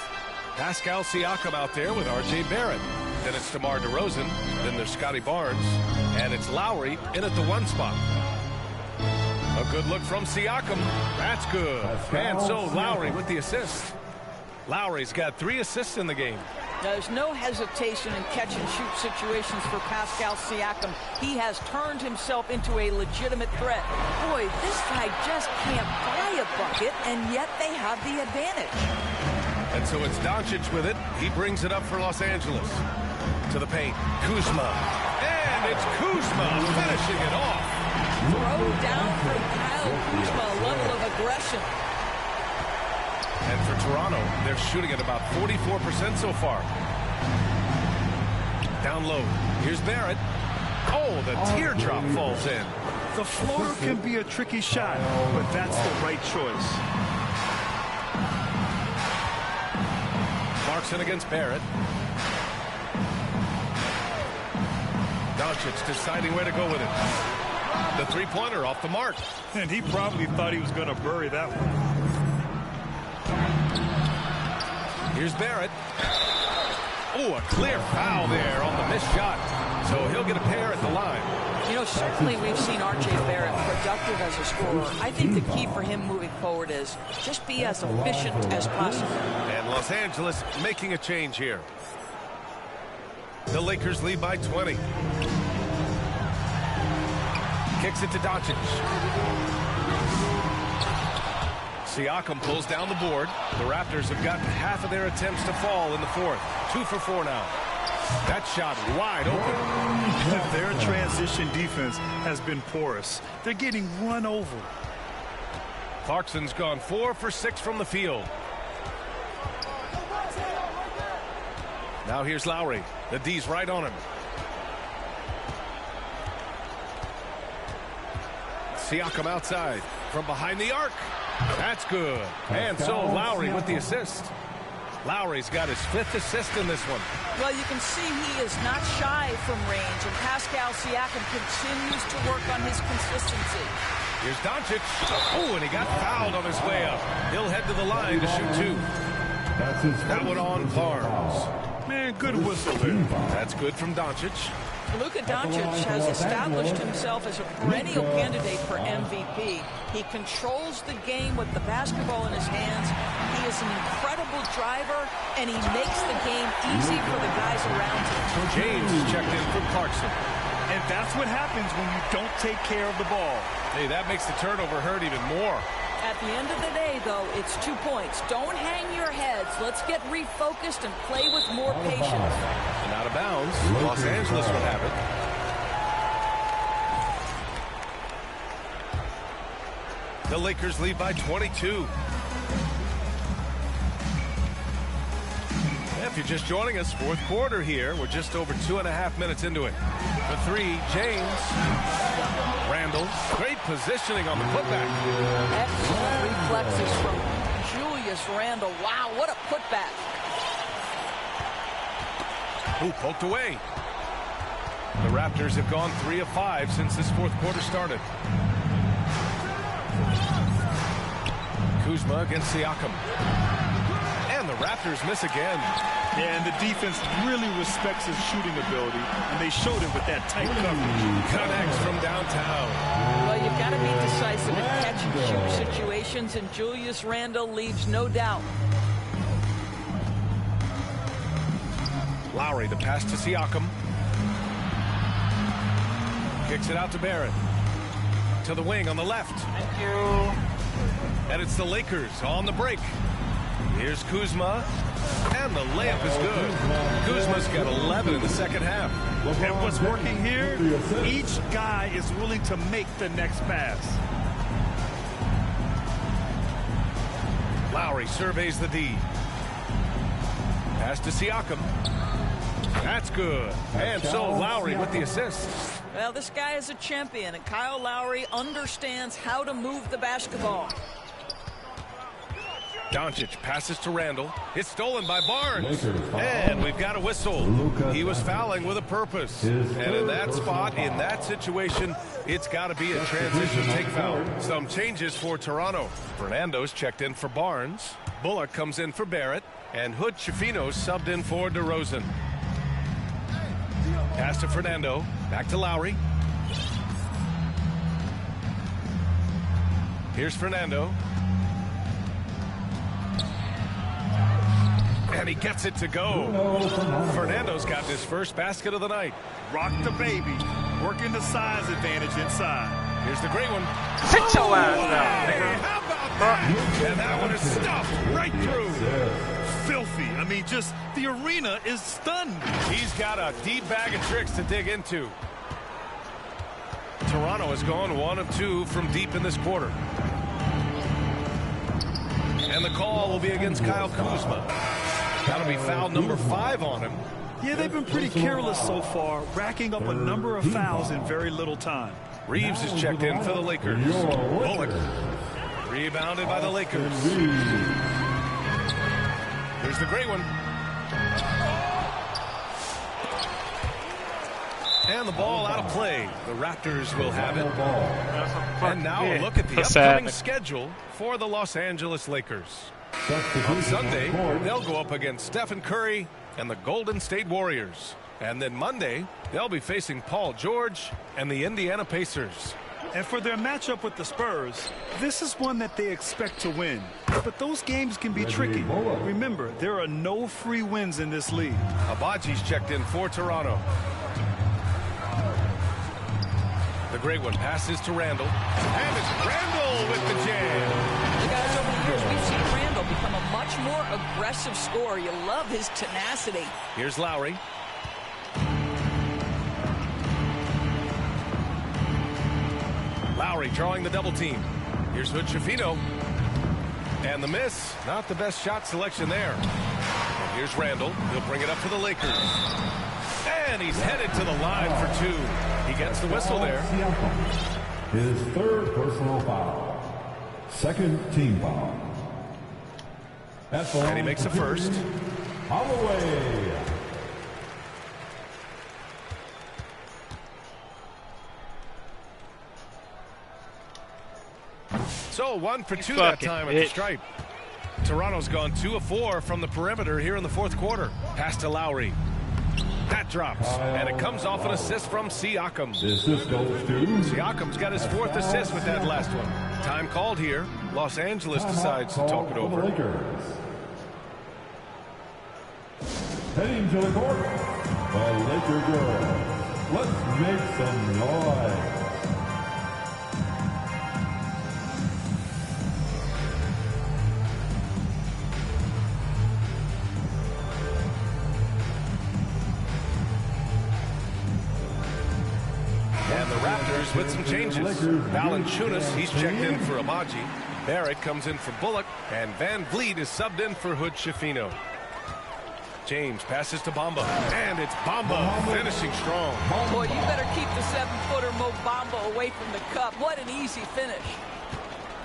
Pascal Siakam out there with R.J. Barrett. Then it's DeMar DeRozan. Then there's Scotty Barnes. And it's Lowry in at the 1 spot. A good look from Siakam. That's good. And so Lowry with the assist. Lowry's got 3 assists in the game.
There's no hesitation in catch-and-shoot situations for Pascal Siakam. He has turned himself into a legitimate threat. Boy, this guy just can't buy a bucket, and yet they have the advantage.
And so it's Doncic with it. He brings it up for Los Angeles. To the paint. Kuzma. And it's Kuzma finishing it off.
Throw down from Kyle Kuzma, a level of aggression.
And for Toronto, they're shooting at about 44% so far. Down low. Here's Barrett. Oh, the teardrop falls in.
The floater can be a tricky shot, but that's the right choice.
Clarkson against Barrett. Doncic deciding where to go with it. The three-pointer off the mark.
And he probably thought he was going to bury that one.
Here's Barrett. Oh, a clear foul there on the missed shot. So he'll get a pair at the line.
You know, certainly we've seen R.J. Barrett productive as a scorer. I think the key for him moving forward is just be as efficient as possible.
And Los Angeles making a change here. The Lakers lead by 20. Kicks it to Doncic. Siakam pulls down the board. The Raptors have gotten half of their attempts to fall in the 4th. 2 for 4 now. That shot wide open.
Their transition defense has been porous. They're getting run over.
Clarkson's gone 4 for 6 from the field. Now here's Lowry. The D's right on him. Siakam outside from behind the arc. That's good. And so Lowry with the assist. Lowry's got his 5th assist in this one.
Well, you can see he is not shy from range, and Pascal Siakam continues to work on his consistency.
Here's Doncic. Oh, and he got fouled on his way up. He'll head to the line to shoot 2. That one on Barnes.
Man, good whistle there.
That's good from Doncic.
Luka Doncic has established himself as a perennial candidate for MVP. He controls the game with the basketball in his hands. He is an incredible driver, and he makes the game easy for the guys around him.
James checked in from Clarkson.
And that's what happens when you don't take care of the ball.
Hey, that makes the turnover hurt even more.
At the end of the day, though, it's 2 points. Don't hang your heads. Let's get refocused and play with more patience.
And out of bounds, Los Angeles will have it. The Lakers lead by 22. If you're just joining us, 4th quarter here. We're just over 2.5 minutes into it. The 3, James. Randall. Great positioning on the putback.
Excellent reflexes from Julius Randle. Wow, what a putback.
Ooh, poked away. The Raptors have gone 3 of 5 since this 4th quarter started. Kuzma against Siakam. And the Raptors miss again.
Yeah, and the defense really respects his shooting ability, and they showed it with that tight coverage.
Connects from downtown.
Well, you've got to be decisive in catch-and-shoot situations, and Julius Randle leaves no doubt.
Lowry, the pass to Siakam. Kicks it out to Barrett. To the wing on the left.
Thank you.
And it's the Lakers on the break. Here's Kuzma. And the layup is good. Kuzma's got 11 in the second half.
And what's working here, each guy is willing to make the next pass.
Lowry surveys the D. Pass to Siakam. That's good. And so Lowry with the assist.
Well, this guy is a champion, and Kyle Lowry understands how to move the basketball.
Doncic passes to Randall. It's stolen by Barnes. And we've got a whistle. He was fouling with a purpose. And in that spot, in that situation, it's got to be a transition take foul. Some changes for Toronto. Fernando's checked in for Barnes. Bullock comes in for Barrett, and Hood Schifino subbed in for DeRozan. Pass to Fernando, back to Lowry. Here's Fernando. And he gets it to go. Fernando's got his first basket of the night.
Rock the baby. Working the size advantage inside.
Here's the great one.
Sit your ass down,
Hey, how about that? And that one is stuffed right through. Filthy. I mean, just the arena is stunned.
He's got a deep bag of tricks to dig into. Toronto has gone 1 of 2 from deep in this quarter. And the call will be against Kyle Kuzma. That'll be foul number 5 on him.
Yeah, they've been pretty careless so far, racking up a number of fouls in very little time.
Reeves is checked in for the Lakers. Bullock rebounded by the Lakers. Here's the great one. And the ball out of play. The Raptors will have it. And now a look at the upcoming schedule for the Los Angeles Lakers. On Sunday, they'll go up against Stephen Curry and the Golden State Warriors. And then Monday, they'll be facing Paul George and the Indiana Pacers.
And for their matchup with the Spurs, this is one that they expect to win. But those games can be tricky. Remember, there are no free wins in this league.
Abaji's checked in for Toronto. The great one passes to Randall. And it's Randall with the jam.
The guys, over the years, we've seen Randall become a much more aggressive scorer. You love his tenacity.
Here's Lowry. Lowry drawing the double team. Here's Hood Schifino. And the miss. Not the best shot selection there. And here's Randall. He'll bring it up for the Lakers. And he's headed to the line for 2. He gets the whistle there.
His 3rd personal foul. 2nd team foul.
And he makes a first.
Holloway.
So 1 for 2 that time at the stripe. Toronto's gone 2 of 4 from the perimeter here in the 4th quarter. Pass to Lowry. That drops, and it comes off an assist from Siakam. Siakam's got his 4th assist with that last one. Time called here. Los Angeles decides to talk it over.
Heading to the court, the Laker girls. Let's make some noise.
And the Raptors with some changes. Valanciunas, he's checked in for Abaji. Barrett comes in for Bullock. And Van Vliet is subbed in for Hood Schifino. James passes to Bamba. And it's Bamba finishing strong.
Boy, you better keep the 7-footer Mo Bamba away from the cup. What an easy finish.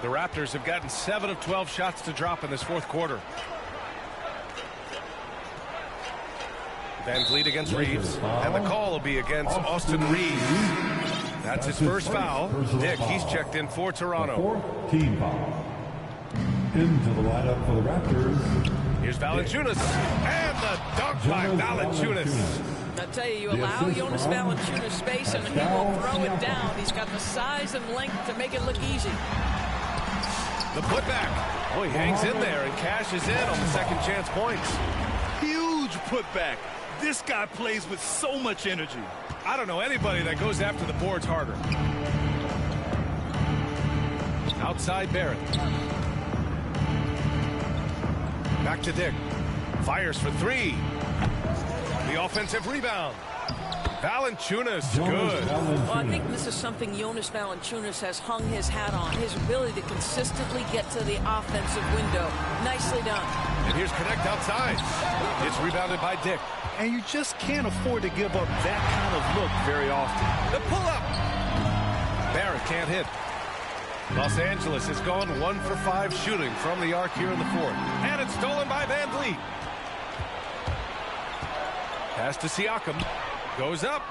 The Raptors have gotten 7 of 12 shots to drop in this 4th quarter. Van Vliet against Reeves, and the call will be against Austin Reeves. That's his first foul. Dick, he's checked in for Toronto.
4th team foul. Into the lineup for the Raptors.
Here's Valanciunas, and the dunk by Valanciunas.
I tell you, you allow Jonas Valanciunas space, and he will throw it down. He's got the size and length to make it look easy.
The putback. Boy, he hangs in there and cashes in on the second chance points.
Huge putback. This guy plays with so much energy.
I don't know anybody that goes after the boards harder. Outside Barrett. Back to Dick. Fires for 3. The offensive rebound. Valanciunas, good.
Well, I think this is something Jonas Valanciunas has hung his hat on. His ability to consistently get to the offensive window. Nicely done.
And here's Connect outside. It's rebounded by Dick.
And you just can't afford to give up that kind of look very often.
The pull-up. Barrett can't hit. Los Angeles has gone 1 for 5 shooting from the arc here in the 4th. And it's stolen by Van Vliet. Pass to Siakam. Goes up.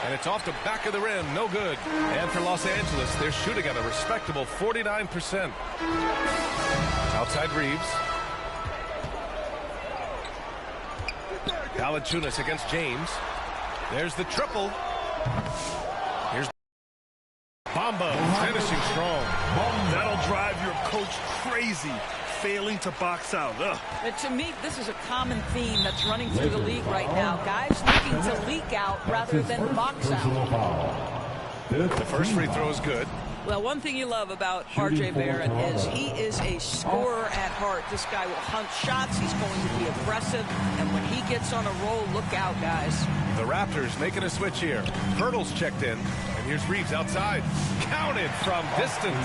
And it's off the back of the rim. No good. And for Los Angeles, they're shooting at a respectable 49%. Outside Reeves. Valanciunas against James. There's the triple. Here's Bamba finishing strong.
That'll drive your coach crazy, failing to box out.
But to me, this is a common theme that's running through the league right now. Guys looking to leak out rather than box out.
The first free throw is good.
Well, one thing you love about R.J. Barrett is he is a scorer at heart. This guy will hunt shots. He's going to be aggressive. And when he gets on a roll, look out, guys.
The Raptors making a switch here. Pirtle's checked in. And here's Reeves outside. Counted from distance.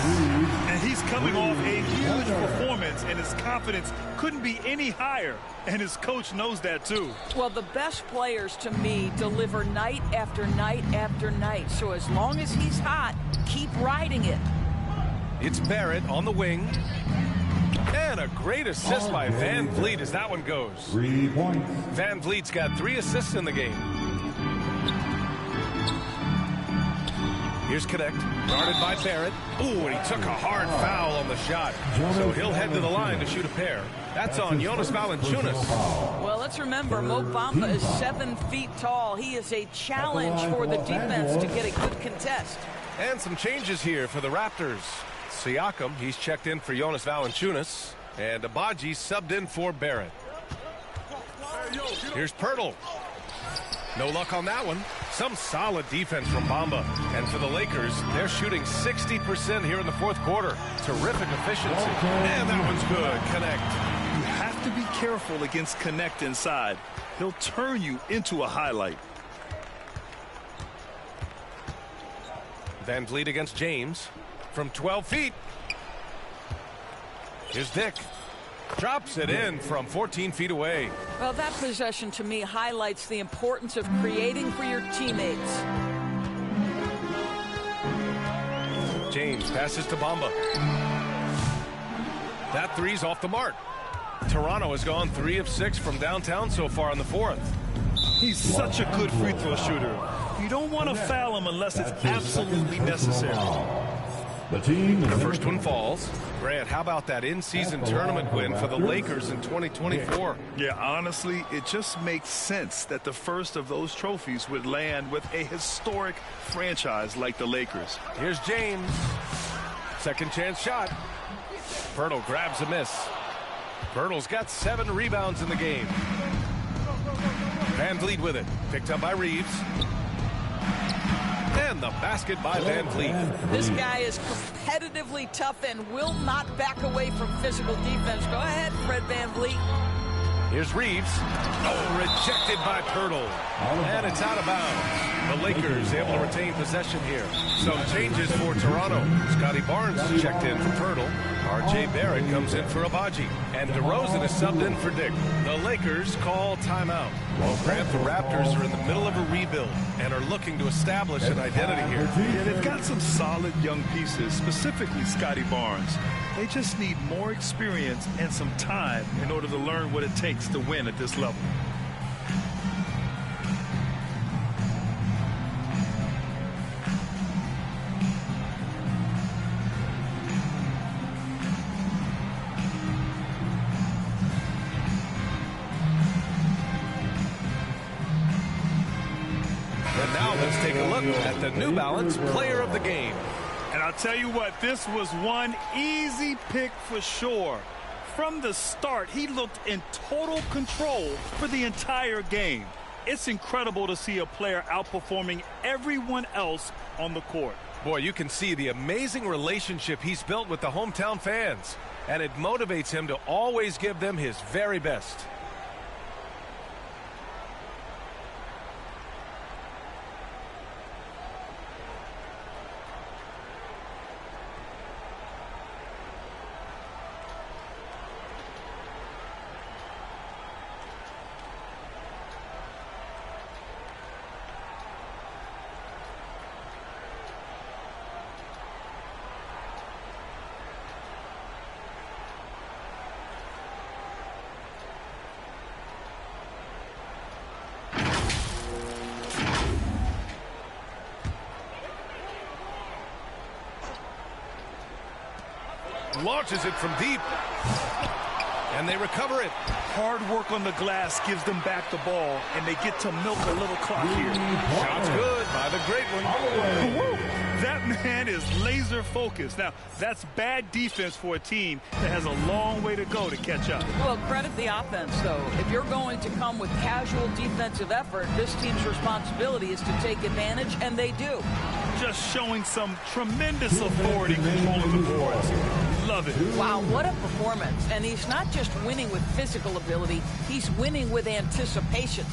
And he's coming off a huge performance, and his confidence couldn't be any higher. And his coach knows that, too.
Well, the best players, to me, deliver night after night after night. So as long as he's hot, keep riding it.
It's Barrett on the wing. And a great assist by Van Vliet as that one goes.
3 points.
Van Vliet's got 3 assists in the game. Here's Connect, guarded by Barrett. Ooh, and he took a hard foul on the shot. So he'll head to the line to shoot a pair. That's on Jonas Valanciunas.
Well, let's remember, Mo Bamba is 7 feet tall. He is a challenge for the defense to get a good contest.
And some changes here for the Raptors. Siakam, he's checked in for Jonas Valanciunas. And Abaji subbed in for Barrett. Here's Pirtle. No luck on that one. Some solid defense from Bamba. And for the Lakers, they're shooting 60% here in the fourth quarter. Terrific efficiency. And that one's good. Connect.
You have to be careful against Connect inside. He'll turn you into a highlight.
Van Vliet against James from 12 feet. Here's Dick. Drops it in from 14 feet away.
Well, that possession to me highlights the importance of creating for your teammates.
James passes to Bamba. That three's off the mark. Toronto has gone 3 of 6 from downtown so far in the fourth.
He's such a good free throw shooter. You don't want to foul him unless it's absolutely necessary.
The first one falls. Grant, how about that in-season tournament win for the Lakers in 2024?
Yeah, honestly, it just makes sense that the first of those trophies would land with a historic franchise like the Lakers.
Here's James. Second chance shot. Pirtle grabs a miss. Pirtle's got 7 rebounds in the game. Van Vliet with it. Picked up by Reeves. And the basket by Van Vliet.
This guy is competitively tough and will not back away from physical defense. Go ahead, Fred Van Vliet.
Here's Reeves. Oh, rejected by Pirtle. And it's out of bounds. The Lakers able to retain possession here. Some changes for Toronto. Scotty Barnes checked in for Pirtle. R.J. Barrett comes in for Abaji. And DeRozan is subbed in for Dick. The Lakers call timeout. Well, Grant, the Raptors are in the middle of a rebuild and are looking to establish an identity here.
Yeah, they've got some solid young pieces, specifically Scotty Barnes. They just need more experience and some time in order to learn what it takes to win at this level.
And now let's take a look at the New Balance Player of the Game.
And I'll tell you what, this was one easy pick for sure. From the start, he looked in total control for the entire game. It's incredible to see a player outperforming everyone else on the court.
Boy, you can see the amazing relationship he's built with the hometown fans. And it motivates him to always give them his very best. Launches it from deep. And they recover it.
Hard work on the glass gives them back the ball, and they get to milk a little clock here.
Shot's good by the great one.
That man is laser focused. Now, that's bad defense for a team that has a long way to go to catch up.
Well, credit the offense, though. If you're going to come with casual defensive effort, this team's responsibility is to take advantage, and they do.
Just showing some tremendous authority control of the boards. Love it.
Wow, what a performance. And he's not just winning with physical ability, he's winning with anticipation.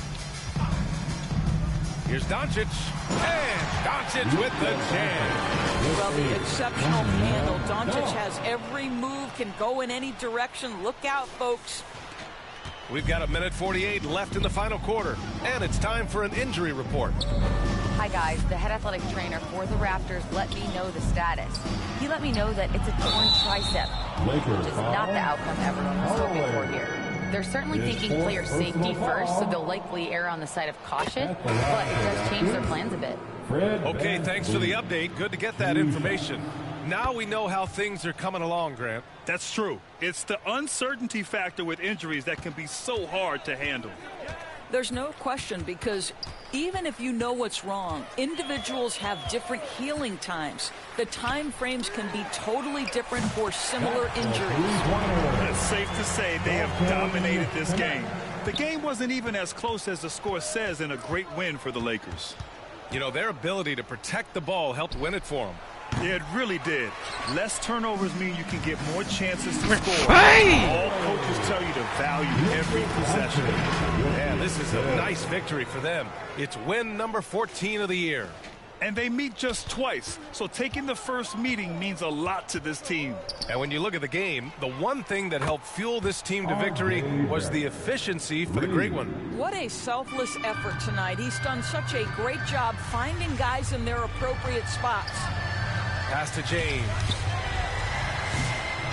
Here's Doncic. And Doncic with the jam.
Well, the exceptional handle. Doncic has every move, can go in any direction. Look out, folks.
We've got 1:48 left in the final quarter, and it's time for an injury report.
Hi, guys. The head athletic trainer for the Raptors let me know the status. He let me know that it's a torn tricep, which is not the outcome everyone was hoping for here. They're certainly thinking player safety first, so they'll likely err on the side of caution, but it does change their plans a bit.
Okay, thanks for the update. Good to get that information. Now we know how things are coming along, Grant.
That's true. It's the uncertainty factor with injuries that can be so hard to handle.
There's no question, because even if you know what's wrong, individuals have different healing times. The time frames can be totally different for similar injuries.
It's safe to say they have dominated this game. The game wasn't even as close as the score says in a great win for the Lakers.
You know, their ability to protect the ball helped win it for them.
Yeah, it really did. Less turnovers mean you can get more chances to score.
Hey!
All coaches tell you to value every possession.
Yeah, this is a nice victory for them. It's win number 14 of the year.
And they meet just twice, so taking the first meeting means a lot to this team.
And when you look at the game, the one thing that helped fuel this team to victory was the efficiency for the great one.
What a selfless effort tonight. He's done such a great job finding guys in their appropriate spots.
Pass to James.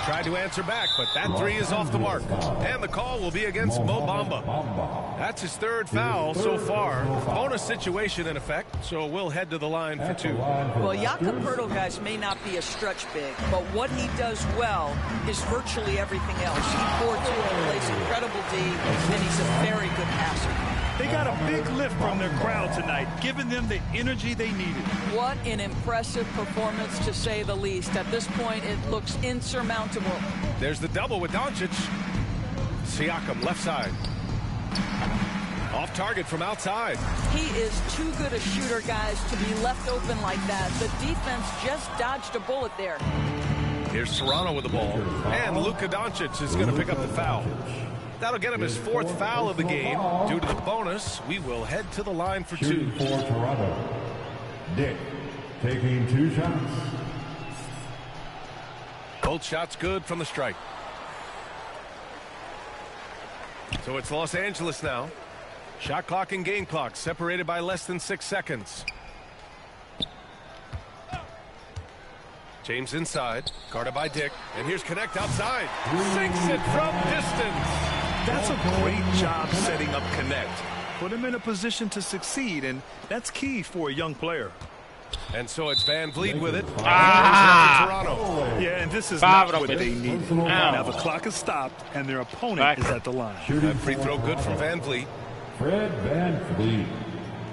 Tried to answer back, but that three is off the mark. And the call will be against Mo Bamba. That's his third foul so far. Bonus situation in effect, so we'll head to the line for two.
Well, Jakob Poeltl, guys, may not be a stretch big, but what he does well is virtually everything else. He boards it, he plays incredible D, and he's a very good passer.
They got a big lift from their crowd tonight, giving them the energy they needed.
What an impressive performance, to say the least. At this point, it looks insurmountable.
There's the double with Doncic. Siakam, left side. Off target from outside.
He is too good a shooter, guys, to be left open like that. The defense just dodged a bullet there.
Here's Toronto with the ball. And Luka Doncic is going to pick up the foul. That'll get him his fourth foul of the game. Due to the bonus, we will head to the line for two.
For Toronto, Dick taking 2 shots.
Both shots good from the strike. So it's Los Angeles now. Shot clock and game clock separated by less than 6 seconds. James inside, guarded by Dick, and here's Connect outside. Sinks it from distance.
That's a great job setting up Connect. Put him in a position to succeed, and that's key for a young player.
And so it's Van Vliet with it. Toronto.
Yeah, and this is not what they need. Now the clock is stopped, and their opponent is at the line.
That free throw good from Van Vliet.
Fred Van Vliet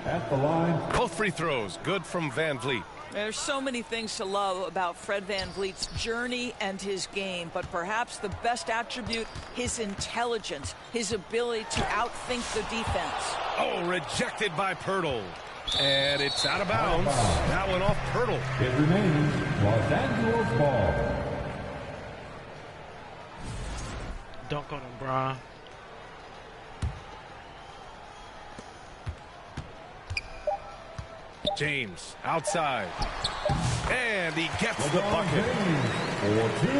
at the line.
Both free throws good from Van Vliet.
There's so many things to love about Fred Van Vliet's journey and his game, but perhaps the best attribute, his intelligence, his ability to outthink the defense.
Oh, rejected by Poeltl. And it's out of bounds. That one off Poeltl.
It remains Los Angeles ball.
Dunk on him, Brian.
James outside. And he gets the bucket.
For 2.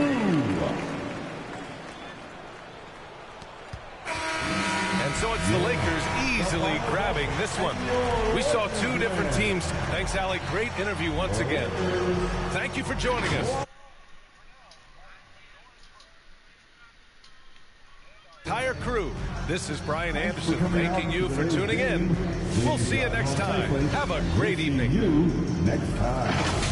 And so it's the Lakers easily grabbing this one. We saw 2 different teams. Thanks, Alec. Great interview once again. Thank you for joining us. Entire crew, this is Brian Anderson thanking you for tuning in. We'll see you next time. Have a great evening.
Next time.